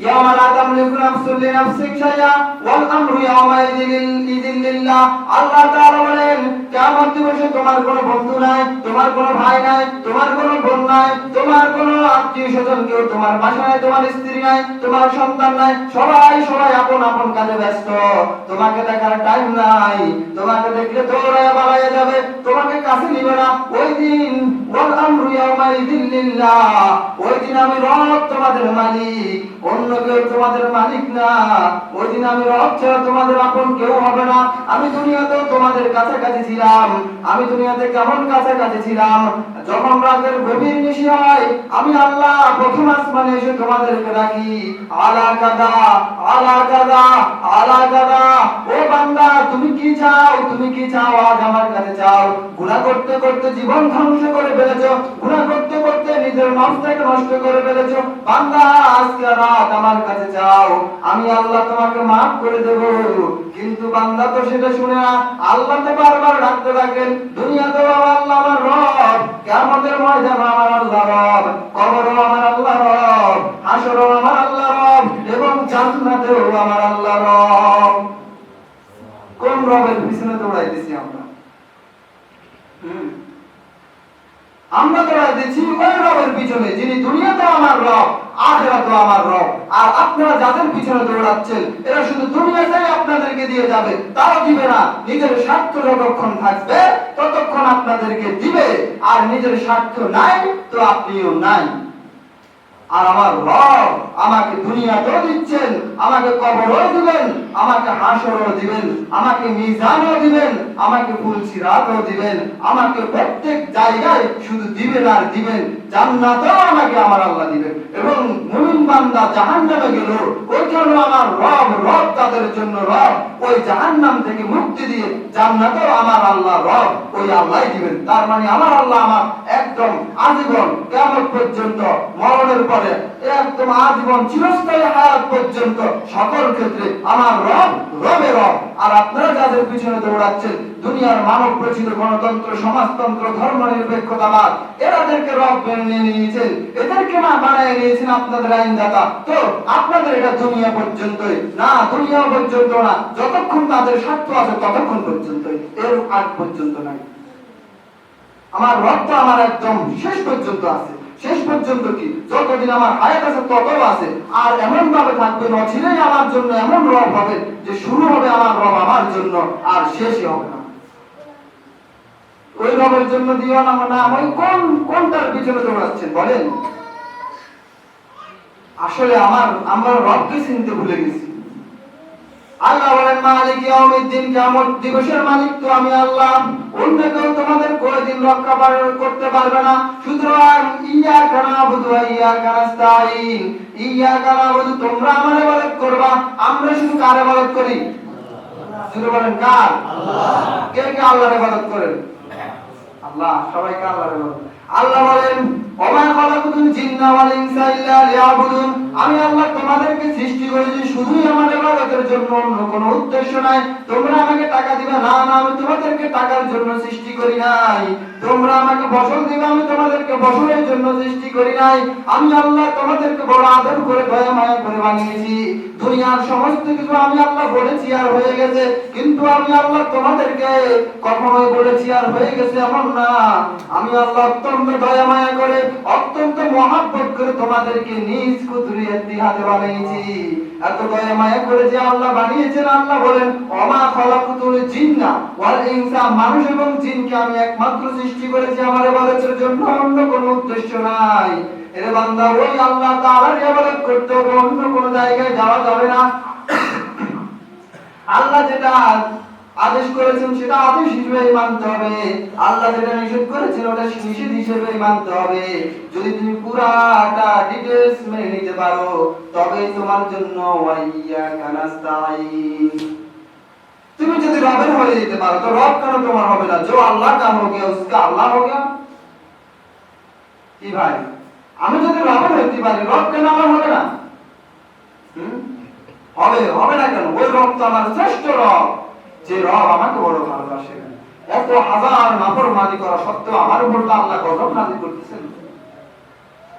A: ইয়াওমা লা তামলিকু নাফসুন লিনাফসিন শাইআ ওয়াল আমরু ইয়াওমাইযিন লিল্লাহ। আল্লাহ তাআলা বলেন, কিয়ামত দিবসে তোমার কোনো বন্ধু নাই, তোমার কোনো ভাই নাই, তোমার কোনো বোন নাই, তোমার কোনো আত্মীয়-স্বজন কেউ তোমার পাশে নাই, তোমার স্ত্রী নাই, তোমার সন্তান নাই, সবাই আপন আপন কাজে ব্যস্ত। তোমাকে দেখার টাইম নাই, তোমাকে দেখলে দৌড়ায় পালায়া যাবে, তোমাকে কাছে নিবে না। ওই দিন ওয়াল আমরু ইয়াওমাইযিন লিল্লাহ, ওই দিন আমি রব তোমাদের মালিক, অন্য কেউ তোমাদের মালিক না। ওই দিন আমি রব ছাড়া তোমাদের আপন কেউ হবে না। আমি দুনিয়াতেও তোমাদের কাছাকাছি ছিলাম। আমি দুনিয়াতে কেমন কাছাকাছি ছিলাম? যখন রাতের গভীর নিশি হয়, আমি আল্লাহ প্রথম আসমানে এসে তোমাদেরকে ডাকি, আলা কাদা আলা কাদা আলা কাদা, ও বান্দা তুমি কি চাও, তুমি কি চাও, আজ আমার কাছে চাও। গুনাহ করতে করতে জীবন ধ্বংস করে ফেলেছো, গুনাহ করতে করতে নিজের নফসটাকে নষ্ট করে ফেলেছো। বান্দা আজকে রাত আমার কাছে চাও, আমি আল্লাহ তোমাকে মাফ করে দেব। কিন্তু বান্দা তো সেটা শুনে না। আল্লাহ তো বারবার ডাকতে থাকেন, দুনিয়াতেও আল্লাহ আমার রব, কিয়ামতের ময়দানে আমার আল্লাহ রব, কবরও আমার আল্লাহ রব, হাসরও আমার আল্লাহ রব, এবং জান্নাতেও আমার আল্লাহ রব। কোন রবের পিছনে দৌড়াইতেছি আমরা? আমরা দৌড়াইতেছি ওই রবের পিছনে, যিনি দুনিয়াতে আমার রব, আখিরাতে আমার রব। আর আপনারা যাদের পিছনে দৌড়াচ্ছেন, এরা শুধু দুনিয়াতেই আপনাদেরকে দিয়ে যাবে, তাও দিবে না। নিজের স্বার্থ যতক্ষণ থাকবে ততক্ষণ আপনাদেরকে দিবে, আর নিজের স্বার্থ নাই তো আপনিও নাই। আর আমার রব আমাকে দুনিয়াতেও দিচ্ছেন, আমাকে কবরও দিবেন, আমাকে হাসরও দিবেন, আমাকে মিজানও দিবেন, আমাকে ফুলসিরাতও দিবেন, আমাকে প্রত্যেক জায়গায় শুধু দিবেন আর দিবেন। জান্নাতেও আমাকে আমার আল্লাহ দিবেন। এবং মুমিন বান্দা জাহান্নামে গেল, ওইখানেও আমার রব তাদের জন্য রব, ওই জাহান্নাম থেকে মুক্তি দিয়ে জান্নাতেও আমার আল্লাহ রব, ওই আল্লাহই দিবেন। তার মানে আমার আল্লাহ আমার একদম আজীবন, কিয়ামত পর্যন্ত, মরণের পরে একদম আজীবন চিরস্থায়ী হায়াত পর্যন্ত সকল ক্ষেত্রে আমার রবের রব। আর আপনারা যাদের পিছনে দৌড়াচ্ছেন, দুনিয়ার মানব রচিত গণতন্ত্র, সমাজতন্ত্র, ধর্মনিরপেক্ষতাবাদ, এরাদেরকে রব মেনে নিয়েছেন, এদেরকে বানায় নিয়েছেন আপনাদের আইনদাতা। তো আপনাদের এটা দুনিয়া পর্যন্তই না, দুনিয়া পর্যন্ত না, যতক্ষণ তাদের স্বার্থ আছে ততক্ষণ পর্যন্তই, এর আগ পর্যন্ত নাই। আমার রব তো আমার একদম শেষ পর্যন্ত আছে। শেষ পর্যন্ত কি? যতদিন আমার হায়াত আছে ততও আছে। আর এমন ভাবে থাকবে, অচিরেই আমার জন্য এমন রব হবে যে শুরু হবে আমার রব আমার জন্য, আর শেষই হবে না। ওই রবের জন্য দিও না, ওই কোনটার পিছনে দৌড়াচ্ছেন বলেন? আসলে আমরা রবকে চিনতে ভুলে গেছি। আল্লাহ বলেন, মালিক ইয়াউমিদ্দিন, কিয়ামত দিবসের মালিক তো আমি আল্লাহ। অন্য কেউ তোমাদের কোনদিন রক্ষা করতে পারবে না। সুতরাং ইয়াকা নাবুদু ওয়া ইয়াকা নাস্তাঈন, ইয়াকা নাবুদু, তোমরা আমার ইবাদত করবা। আমরা শুধু কার ইবাদত করি? শুধু বলেন কার? আল্লাহ। কে কে আল্লাহর ইবাদত করেন? আল্লাহ। সবাইকে আল্লাহর ইবাদত। আল্লাহ বলেন, ওমা খালাকুতুল জিন্না ওয়াল ইনসা ইল্লা লিয়াবুদুন, আমি আল্লাহ তোমাদেরকে সৃষ্টি করেছি শুধুই আমার ইবাদতের ইবাদতের জন্য, অন্য কোনো উদ্দেশ্য নাই। তোমরা আমাকে টাকা দিবে, না না, আমি তোমাদেরকে টাকার জন্য সৃষ্টি করি নাই। তোমরা আমাকে ফসল দিবে, আমি তোমাদেরকে ফসলের জন্য সৃষ্টি করি নাই। আমি আল্লাহ তোমাদেরকে বড় আদর করে দয়া মায়া করে বানিয়েছি। দুনিয়ার সমস্ত কিছু আমি আল্লাহ বলেছি আর হয়ে গেছে, কিন্তু আমি আল্লাহ তোমাদেরকে কখনোই বলেছি আর হয়ে গেছে এমন না। আমি আল্লাহ অত্যন্ত দয়া মায়া করে, অত্যন্ত মহাব্বত করে তোমাদেরকে নিজ কুদরতের হাতে বানিয়েছি। এত দয়া মায়া করে যে আল্লাহ বানিয়েছেন, আল্লাহ বলেন ওমা খালাকুতুল জিন্না ওয়াল ইনসা, মানুষ এবং জিনকে আমি একমাত্র সৃষ্টি করেছি আমার ইবাদতের জন্য, অন্য কোনো উদ্দেশ্য নাই। এরে বান্দা, ওই আল্লাহ তাআলার ইবাদত করতে হবে, অন্য কোনো জায়গায় যাওয়া যাবে না। আল্লাহ যেটা আদেশ করেছেন সেটা আদেশ হিসেবে মানতে হবে, আল্লাহ যেটা নিষেধ করেছেন ওটা নিষেধ হিসেবে মানতে হবে। যদি তুমি পুরাটা ডিটেইলস মেনে নিতে পারো, তবে তোমার জন্য ওয়াইয়াকা নাস্তাঈন। তুমি যদি রবের হয়ে যেতে পারো, তো রব কেন তোমার হবে না? जो अल्लाह का हो गया उसका अल्लाह हो गया। কি ভাই, আমি যদি রবের হইতে পারি, রব কেন আমার হবে না? হবে, হবে না কেন? ওই রব তো আমার শ্রেষ্ঠ রব, যে রব আমাকে বড় ভালোবাসে। এত হাজার নাফরমানি করা সত্ত্বেও আমার উপর আল্লাহ গজব নাযিল করতেছেন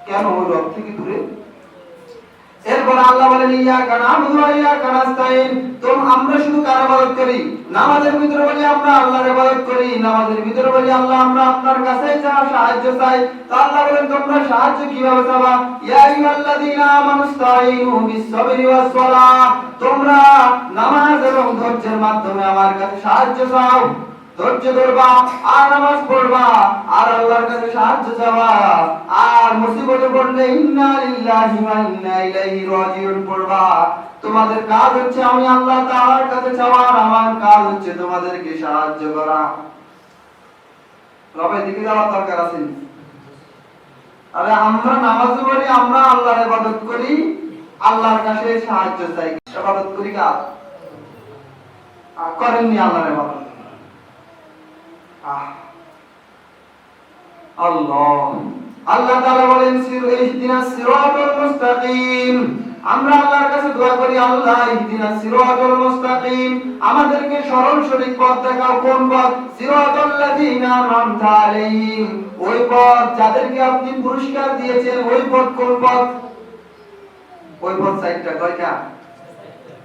A: কেন? ওই রব থেকে দূরে। এরপর আল্লাহ বলেন ইয়াকা না'বুদু ওয়া ইয়াকা নাস্তাঈন। তো আমরা শুধু কার ইবাদত করি? নামাজের ভিতরে বলি আমরা আল্লাহর ইবাদত করি, নামাজের ভিতরে বলি আল্লাহ আমরা আপনার কাছে সাহায্য চাই। তো আল্লাহ বলেন তোমরা সাহায্য কিভাবে চাবা? ইয়া আইয়ুহাল্লাযীনা আমানুস্তাঈনু বিস-সাবরি ওয়াস-সালাহ, তোমরা নামাজ এবং ধৈর্যের মাধ্যমে আমার কাছে সাহায্য চাও। ধৈর্য ধরবা আর নামাজ পড়বা আর আল্লাহর কাছে সাহায্য চাওয়া, আর মুসিবতে পড়লে ইন্না লিল্লাহি ওয়া ইন্না ইলাইহি রাজিউন পড়বা। তোমাদের কাজ হচ্ছে আমি আল্লাহ তাআলার কাছে চাওয়া, আর আমার কাজ হচ্ছে তোমাদেরকে সাহায্য করা। রবের দিকে যাওয়ার দরকার আছে। আরে আমরা নামাজ পড়ি, আমরা আল্লাহর ইবাদত করি, আল্লাহর কাছে সাহায্য চাই। ইবাদত করি কার? করেননি আল্লাহর ইবাদত। আল্লাহ তাআলা বলেন ইহদিনাস সিরাতাল মুস্তাকিম। আমরা আল্লাহর কাছে দোয়া করি, আল্লাহ ইহদিনাস সিরাতাল মুস্তাকিম, আমাদেরকে সরল সঠিক পথ দেখাও। কোন পথ? সিরাতাল লাযিনা আন'আমতা আলাইহিম, ওই পথ যাদেরকে আপনি পুরস্কার দিয়েছেন। ওই পথ কোন পথ? ওই পথ সাইডটা কয়টা?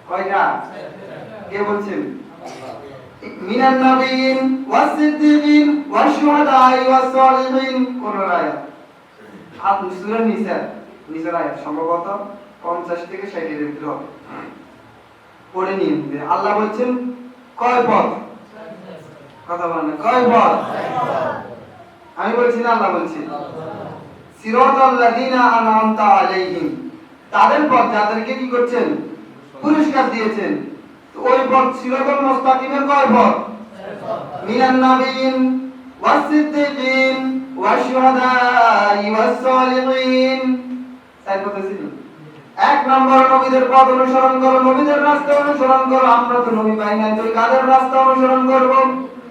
A: কয়টা? কে বলছেন? মিনান নাবিয়িন ওয়াস-সিদ্দীকিন ওয়াশ-শুহাদা'i ওয়াস-সালিহিন। কোন আয়াত? আপনি সূরা নিসার আয়াত সম্ভবত 50 থেকে 60 এর ভিতরে হবে, পড়ে নিন। আল্লাহ বলছেন কয় পথ? কথা বলেন না, কয় পথ? আমি বলছি না, আল্লাহ বলছেন সিরাতাল লাযিনা আন'আমতা আলাইহিম, তাদের পথ যাদেরকে কি করছেন? পুরস্কার দিয়েছেন। ওই পথ সিরাতাল মুস্তাকিমের কয় পথ? মিনান নাবিয়িন ওয়াস-সিদ্দীকিন ওয়াশ-শুহাদা'i ওয়াস-সালিহিন। চার পথ ছিল। এক নম্বর নবীদের পথ অনুসরণ করো, নবীদের রাস্তা অনুসরণ করো। আমরা তো নবী পাই নাই, তো কাদের রাস্তা অনুসরণ করব?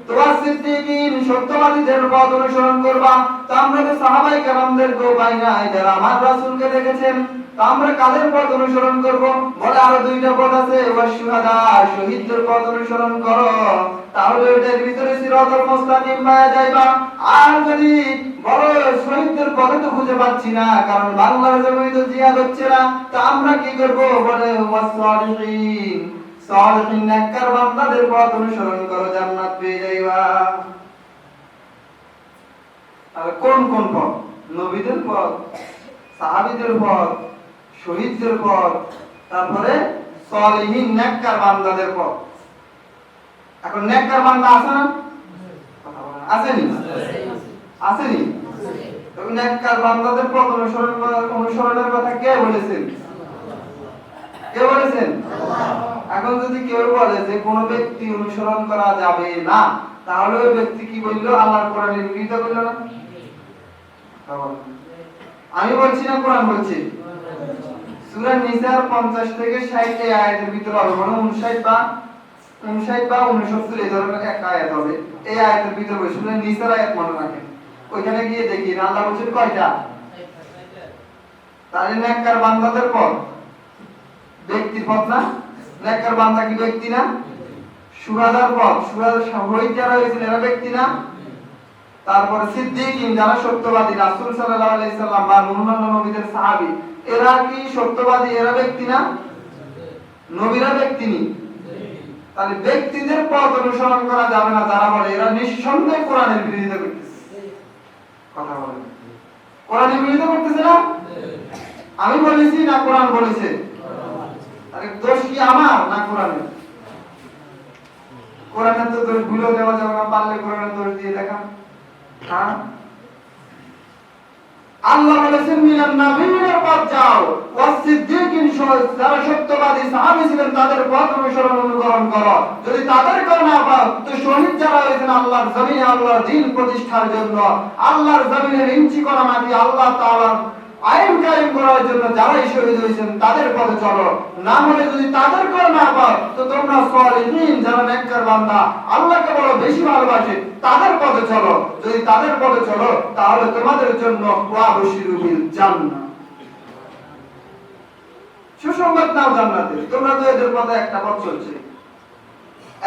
A: তো ওয়াস-সিদ্দীকিন, সত্যবাদীদের পথ অনুসরণ করবা। তো আমরা তো সাহাবায়ে কেরামদেরকেও পাই নাই যারা আমার রাসূলকে দেখেছেন, তো আমরা কাদের পথ অনুসরণ করব? বলে আরো দুইটা পথ আছে, ওয়াশ-শুহাদা, শহীদদের পথ অনুসরণ করো, তাহলে ওটার ভিতরে সিরাতাল মুস্তাকিম পাওয়া যাইবা। আর যদি বড় শহীদদের পথ তো খুঁজে পাচ্ছি না, কারণ বাংলার জমিতে তো জিহাদ হচ্ছে না, তো আমরা কি করব? বলে ওয়াস-সালিহিন, সালিহিন নেককার বান্দাদের পথ অনুসরণ করো, জান্নাত পেয়ে যাইবা। আর কোন কোন পথ? নবীদের পথ, সাহাবীদের পথ, শহীদদের পথ, তারপরে সালিহিন নেককার বান্দাদের পথ। এখন নেককার বান্দা আছে না? আসেনি? আসেনি? তো নেককার বান্দাদের পথ অনুসরণের কথা কে বলেছেন? কে বলেছেন? এখন যদি কেউ বলে যে কোন ব্যক্তি অনুসরণ করা যাবে না, তাহলে ওই ব্যক্তি কি বলল? আল্লাহর কোরআনের বিরোধিতা করল না? আমি বলছি না, কোরআন বলছে। সূরা নিসার 50 থেকে 60 আয়াতের ভিতরে হবে, মানে 59 বা 69 এই ধরনের একটা আয়াত হবে। এই আয়াতের ভিতরে সূরা নিসার আয়াত মনে রাখেন, ওইখানে গিয়ে দেখি আল্লাহ বলেন কয়টা? তাহলে নেককার বান্দাদের পথ ব্যক্তির পথ না, নেককার বান্দা কি ব্যক্তি না? শুহাদার পদ, শুহাদার শহীদ যারা হয়েছেন এরা ব্যক্তি না? তারপরে সিদ্দিকিন যারা সত্যবাদী, রাসূল সাল্লাল্লাহু আলাইহি সাল্লাম বা অন্যান্য নবীদের সাহাবী, এরা কি সত্যবাদী? এরা ব্যক্তি না? নবীরা ব্যক্তি নি? তাহলে ব্যক্তিদের পথ অনুসরণ করা যাবে না যারা বলে এরা নিঃসন্দেহে কোরআনের বিরোধিতা করতেছে। কথা বলেন, কোরআনের বিরোধিতা করতেছে না? আমি বলেছি না কোরআন বলেছে? আরে দোষ কি আমার না কোরআনের? কোরআনের তো দোষ ভুলে দেওয়া যাবে না, পারলে কোরআনের দোষ দিয়ে দেখান। হ্যাঁ, আল্লাহ বলেছেন মিনান নাবিয়্যিনের পথ যাও ওয়াস সিদ্দিকিন, যারা সত্যবাদী সাহাবী ছিলেন তাদের পথ অনুসরণ অনুকরণ করো। যদি তাদের করে না পাও তো শহীদ যারা হয়েছেন আল্লাহর জমিনে আল্লাহর দ্বীন প্রতিষ্ঠার জন্য, আল্লাহর জমিনের ইঞ্চি করা মাটি আল্লাহ তাআলার আইন কায়েম করার জন্য যারাই শহীদ হয়েছেন তাদের পথে চলো। না হলে যদি তাদের করে না পাও তো তোমরা সালিহিন যারা নেককার বান্দা আল্লাহকে বড় বেশি ভালোবাসে তাদের পথে চলো। যদি তাদের পথে চলো তাহলে তোমাদের জন্য ওয়াবশিরু বিল জান্নাহ, সুসংবাদ নাও জান্নাতের। তোমরা তো এদের পথে একটা পথ চলছে।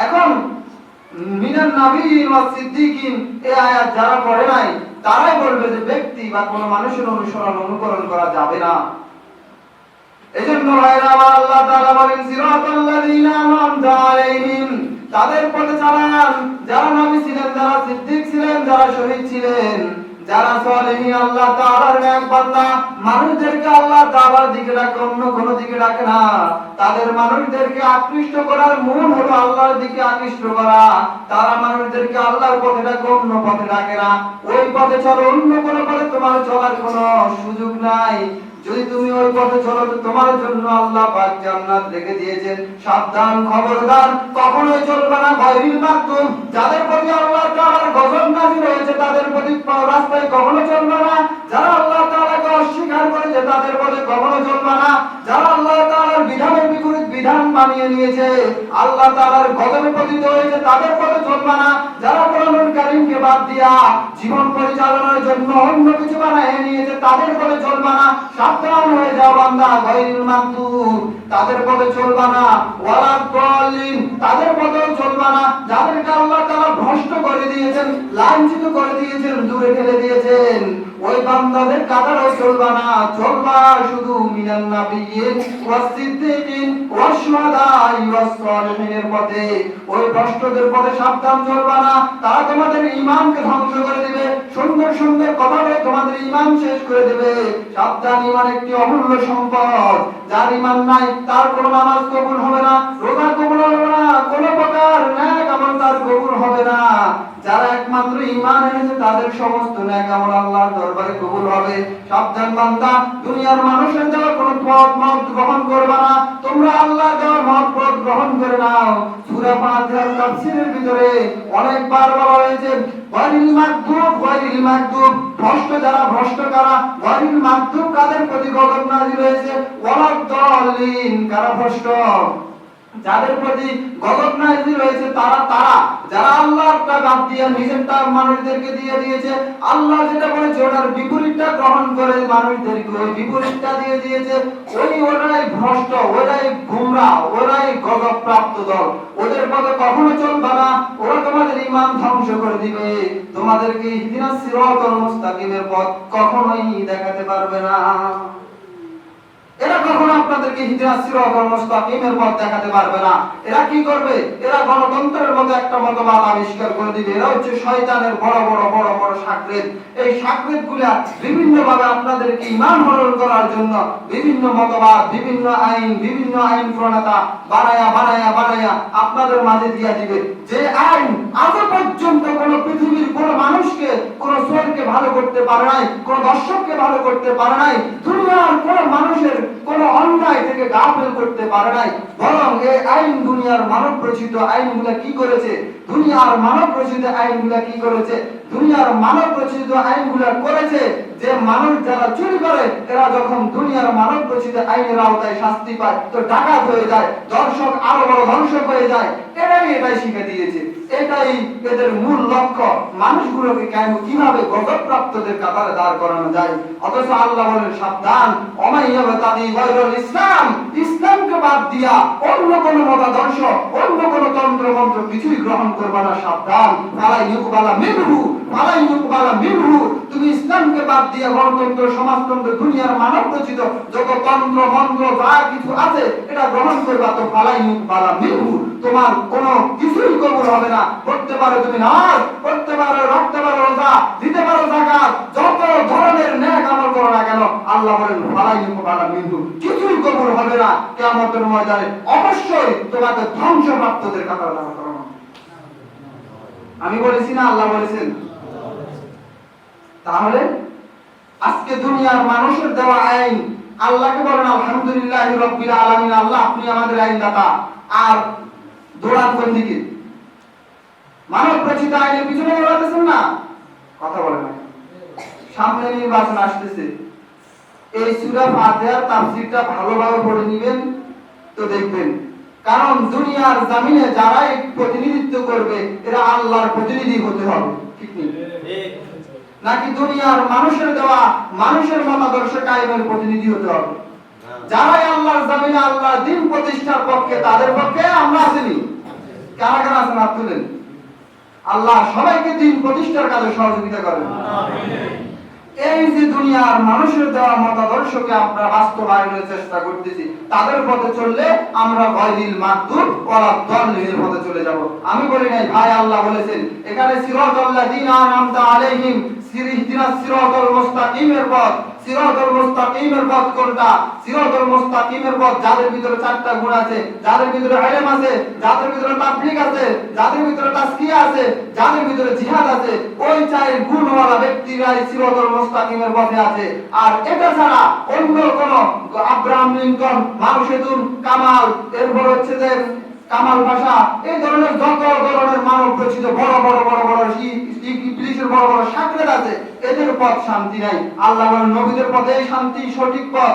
A: এখন মিনান নাবিয়্যিন ওয়াস সিদ্দিকিন এই আয়াত যারা পড়ে নাই তারাই বলবে যে ব্যক্তি বা কোনো মানুষের অনুসরণ অনুকরণ করা যাবে না। এজন্য ভাইরা আমার, আল্লাহ তাআলা বলেন সিরাতাল্লাযীনা আন'আমতা আলাইহিম, তাদের পথে চালান যারা নবী ছিলেন, যারা সিদ্দিক ছিলেন, যারা শহীদ ছিলেন, যারা সালেহীন আল্লাহ তাআলার নেক বান্দা। মানুষদেরকে আল্লাহ তাআলার দিকে ডাকে, অন্য কোনো দিকে ডাকে না। তাদের মানুষদেরকে আকৃষ্ট করার মূল হলো আল্লাহর দিকে আকৃষ্ট করা। তারা মানুষদেরকে আল্লাহর পথে ডাকে, অন্য পথে ডাকে না। ওই পথে চলো, অন্য কোনো পথে তোমার চলার কোনো সুযোগ নাই। যদি তুমি ওই পথে চলো তো তোমার জন্য আল্লাহ পাক জান্নাত রেখে দিয়েছেন। সাবধান, খবরদার, কখনোই চলবে না গায়রিল মাগদুব, যাদের প্রতি আল্লাহ তাআলার গজব নাযিল হয়েছে তাদের প্রতি রাস্তায় কখনো চলবে না। যারা আল্লাহ তাআলাকে অস্বীকার করেছে তাদের পথে কখনো চলবে না। যারা আল্লাহ তাআলার বিধানের বিপরীত বিধান বানিয়ে নিয়েছে, আল্লাহ তাআলার গজবে পতিত হয়েছে তাদের পথে চলবে না। যারা কোরআনুল কারীমকে বাদ দিয়া জীবন পরিচালনার জন্য অন্য কিছু বানিয়ে নিয়েছে তাদের পথে চলবে না। সাবধান হয়ে যাও বান্দা, গায়রিল মাগদুব তাদের পথে চলবে না, ওয়ালা দাল্লিন তাদের পথেও চলবে না। যাদেরকে আল্লাহ তাআলা ভ্রষ্ট করে দিয়েছেন, লাঞ্ছিত করে দিয়েছেন, দূরে ঠেলে দিয়েছেন, ওই বান্দাদের কাতারেও চলবে না। চলবা শুধু মিনান নাবিয়্যিন ওয়াস সিদ্দিকিন ওয়াস শুহাদাই ওয়াস সালিহিনের পথে। ওই ভ্রষ্টদের পথে সাবধান চলবা না, তারা তোমাদের ঈমানকে ধ্বংস করে দিবে। সুন্দর সুন্দর কথা বলে তোমাদের ঈমান শেষ করে দিবে। সাবধান, ঈমান একটি অমূল্য সম্পদ। যার ঈমান নাই তার কোনো নামাজ কবুল হবে না, রোজা কবুল হবে না, কোনো প্রকার নেক আমল তার কবুল হবে না। যারা একমাত্র ঈমান এনেছে তাদের সমস্ত নেক আমল আল্লাহর দরবারে কবুল হবে। সাবধান বান্দা, দুনিয়ার মানুষের দেওয়া কোনো মত গ্রহণ করবে না, তোমরা আল্লাহ দেওয়া মত গ্রহণ করে নাও। সূরা ফাতিহার তাফসীরের ভিতরে অনেকবার বলা হয়েছে গায়রিল মাগদুব, গায়রিল মাগদুব, ভ্রষ্ট যারা, ভ্রষ্ট কারা, গায়রিল মাগদুব কাদের প্রতি গজব নাযিল হয়েছে, ওয়ালা দাল্লিন কারা ভ্রষ্ট, যাদের প্রতি গজব নাযিল হয়েছে তারা যারা আল্লাহরটা বাদ দিয়ে নিজেরটা মানুষদেরকে দিয়ে দিয়েছে। আল্লাহ যেটা বলেছে ওটার বিপরীতটা গ্রহণ করে মানুষদেরকে ওই বিপরীতটা দিয়ে দিয়েছে। ওরাই ভ্রষ্ট, ওরাই গোমরাহ, ওরাই গজব প্রাপ্ত দল। ওদের পথে কখনো চলবে না, ওরা তোমাদের ঈমান ধ্বংস করে দিবে। তোমাদেরকে ইহদিনাস সিরাতাল মুস্তাকিমের পথ কখনোই দেখাতে পারবে না। এরা কখনো আপনাদেরকে ইহদিনাস সিরাতাল মুস্তাকিমের পথ দেখাতে পারবে না। এরা কি করবে? এরা গণতন্ত্রের মতো একটা মতবাদ আবিষ্কার করে দিবে। এরা হচ্ছে শয়তানের বড় বড় বড় বড় সাকরেত। এই সাকরেতগুলা বিভিন্ন ভাবে আপনাদেরকে ঈমান হরণ করার জন্য বিভিন্ন মতবাদ, বিভিন্ন আইন প্রণেতা বানায়া আপনাদের মাঝে দিয়া দিবে। যে আইন আজ পর্যন্ত কোন পৃথিবীর কোন মানুষকে, কোন সোলকে ভালো করতে পারে নাই, কোন দর্শককে ভালো করতে পারে নাই, দুনিয়ার কোন মানুষের কোন অন্যায় থেকে গাফেল করতে পারে নাই। বরং এই আইন দুনিয়ার মানব রচিত আইনগুলা কি করেছে? দুনিয়ার মানব রচিত আইনগুলা কি করেছে? দুনিয়ার মানব রচিত আইনগুলা করেছে যে মানুষ যারা চুরি করে এরা যখন দুনিয়ার মানব রচিত আইনের আওতায় শাস্তি পায় তো ডাকাত হয়ে যায়, দর্শক আরো বড় ধ্বংসক হয়ে যায়। এটাই শিখে দিয়েছে। এটাই এদের মূল লক্ষ্য, মানুষগুলোকে কিভাবে গজবপ্রাপ্তদের কাতারে দাঁড় করানো যায়। অথচ আল্লাহ বলেন সাবধান, অমাইয়াবতাদি গায়রুল ইসলাম, ইসলামকে বাদ দিয়া অন্য কোন মতাদর্শ, অন্য কোন তন্ত্র মন্ত্র কিছুই গ্রহণ করবে না, সাবধান। ফালা ইউকবালা মিনহু, ফালা ইউকবালা মিনহু, তুমি ইসলামকে বাদ দিয়া গণতন্ত্র, সমাজতন্ত্র, দুনিয়ার মানব রচিত যত তন্ত্র মন্ত্র যা কিছু আছে এটা গ্রহণ করবা তো ফালা ইউকবালা মিনহু, তোমার কোনো কিছুই কবুল হবে না। করতে পারো তুমি নামাজ, করতে পারো, রাখতে পারো রোজা, দিতে পারো যাকাত, যত ধরনের নেক আমল করো না কেন, আল্লাহ বলেন ফালা ইউকবালা মিনহু, কিছুই কবুল হবে না। কিয়ামতের ময়দানে অবশ্যই তোমাকে ধ্বংসপ্রাপ্তদের কাতারে দাঁড় করানো। আমি বলেছি না আল্লাহ বলেছেন? তাহলে আজকে দুনিয়ার মানুষের দেওয়া আইন, আল্লাহকে বলেন আলহামদুলিল্লাহি রাব্বিল আলামিন, আল্লাহ আপনি আমাদের আইনদাতা, আর দৌড়ান কোন দিকে? মানব রচিত আইনের পিছনে দৌড়াতেছেন না, কথা বলেন না। সামনে নির্বাচন আসতেছে, এই সূরা ফাতিহার তাফসীরটা ভালোভাবে পড়ে নেবেন তো দেখবেন, কারণ দুনিয়ার জমিনে যারাই প্রতিনিধিত্ব করবে এরা আল্লাহর প্রতিনিধি হতে হবে, ঠিক নেই? নাকি দুনিয়ার মানুষের দেওয়া মানুষের মতাদর্শ কায়েমের প্রতিনিধি হতে হবে? যারাই আল্লাহর জমিনে আল্লাহর দ্বীন প্রতিষ্ঠার পক্ষে, তাদের পক্ষে আমরা আছিনি। কারা কারা আছেন হাত তুলেন। আল্লাহ সবাইকে দ্বীন প্রতিষ্ঠার কাজে সহযোগিতা করেন। এই যে দুনিয়ার মানুষের দেওয়া মতাদর্শকে আমরা বাস্তবায়নের চেষ্টা করতেছি, তাদের পথে চললে আমরা গায়রিল মাগদুব ওয়ালা দাল্লিনের পথে চলে যাব। আমি বলি নাই ভাই, আল্লাহ বলেছেন এখানে সিরাতাল্লাযিনা আনআমতা আলাইহিম, ইহদিনাস সিরাতাল মুস্তাকিমের পথ। সিরাতাল মুস্তাকিমের পথ কোনটা? সিরাতাল মুস্তাকিমের পথ যাদের ভিতরে চারটা গুণ আছে, যাদের ভিতরে ইলম আছে, যাদের ভিতরে তাবলীগ আছে, যাদের ভিতরে তাজকিয়া আছে, যাদের ভিতরে জিহাদ আছে, ওই চার গুণওয়ালা ব্যক্তিরাই সিরাতাল মুস্তাকিমের পথে আছে। আর এটা ছাড়া অন্য কোন আব্রাহাম লিঙ্কন, মাও সেতুন, কামাল, এরপর হচ্ছে যে কামাল ভাষা, এই ধরনের যত ধরনের মানব রচিত বড় বড় বড় বড় ইবলিসের বড় বড় সাকরেত আছে, এদের পথ শান্তি নাই। আল্লাহ বলেন নবীদের পথে শান্তি, সঠিক পথ।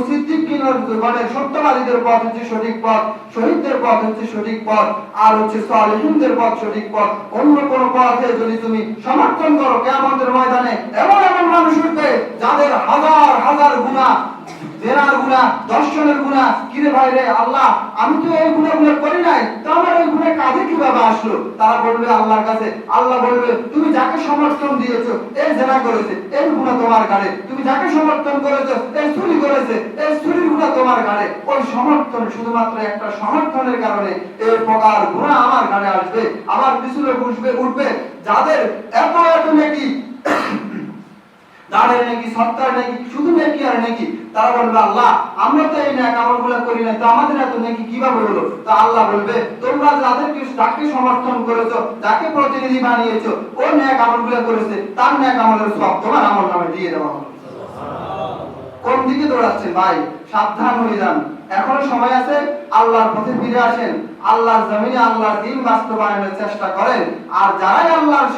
A: সিদ্দিকীনের মানে সত্যবাদীদের পথ হচ্ছে সঠিক পথ, শহীদদের পথ হচ্ছে সঠিক পথ, আর হচ্ছে সালেহিনদের পথ সঠিক পথ। অন্য কোন পথে যদি তুমি সমর্থন করো, কিয়ামতের ময়দানে এমন এমন মানুষ উঠবে যাদের হাজার হাজার গুনাহ, জেনার গুনাহ, দর্শনের গুনাহ। কিরে ভাই রে, আল্লাহ আমি তো এই গুনাহগুলো করি নাই, তো আমার এই গুনাহ কাজে কিভাবে আসলো? তারা বলবে আল্লাহর কাছে, আল্লাহ বলবে তুমি যাকে সমর্থন দিয়েছো এই জেনা করেছে, এই গুনাহ তোমার ঘাড়ে। তুমি যাকে সমর্থন করেছো এই চুরি করেছে, এই চুরির গুনাহ তোমার ঘাড়ে। ওই সমর্থন, শুধুমাত্র একটা সমর্থনের কারণে এই প্রকার গুনাহ আমার ঘাড়ে আসবে। আমার পিছনে উঠবে যাদের এত এত নেকি, দাঁড়ের নাকি, সত্তার নাকি, শুধু নাকি আর নাকি, তারা বলবে আল্লাহ আমরা তো এই নেক আমলগুলো করি না, তো আমাদের এত নাকি কিভাবে হলো? তো আল্লাহ বলবে তোমরা যাদেরকে, যাকে সমর্থন করেছো, যাকে প্রতিনিধি বানিয়েছো, ও নেক আমলগুলো করেছে, তার নেক আমলের সওয়াব তোমার আমলনামে দিয়ে দেওয়া হবে। কোন দিকে দৌড়াচ্ছেন ভাই? সাবধান হয়ে যান, এখনো সময় আছে। আল্লাহর পথে ফিরে আসেন, আল্লাহর জমিনে আল্লাহর দ্বীন বাস্তবায়নের চেষ্টা করেন। আর যারাই আল্লাহর,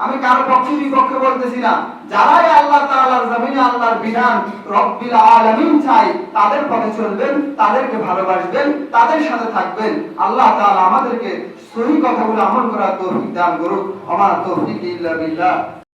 A: আমি কারো পক্ষে বিপক্ষে বলতেছি না, যারাই আল্লাহ তাআলার জমিনে আল্লাহর বিধান রব্বিল আলামিন চাই, তাদের পথে চলবেন, তাদেরকে ভালোবাসবেন, তাদের সাথে থাকবেন। আল্লাহ তাআলা আমাদেরকে সহি কথাগুলো আমল করার তৌফিক দান করুক। আমার তৌফিক ইল্লা বিল্লাহ।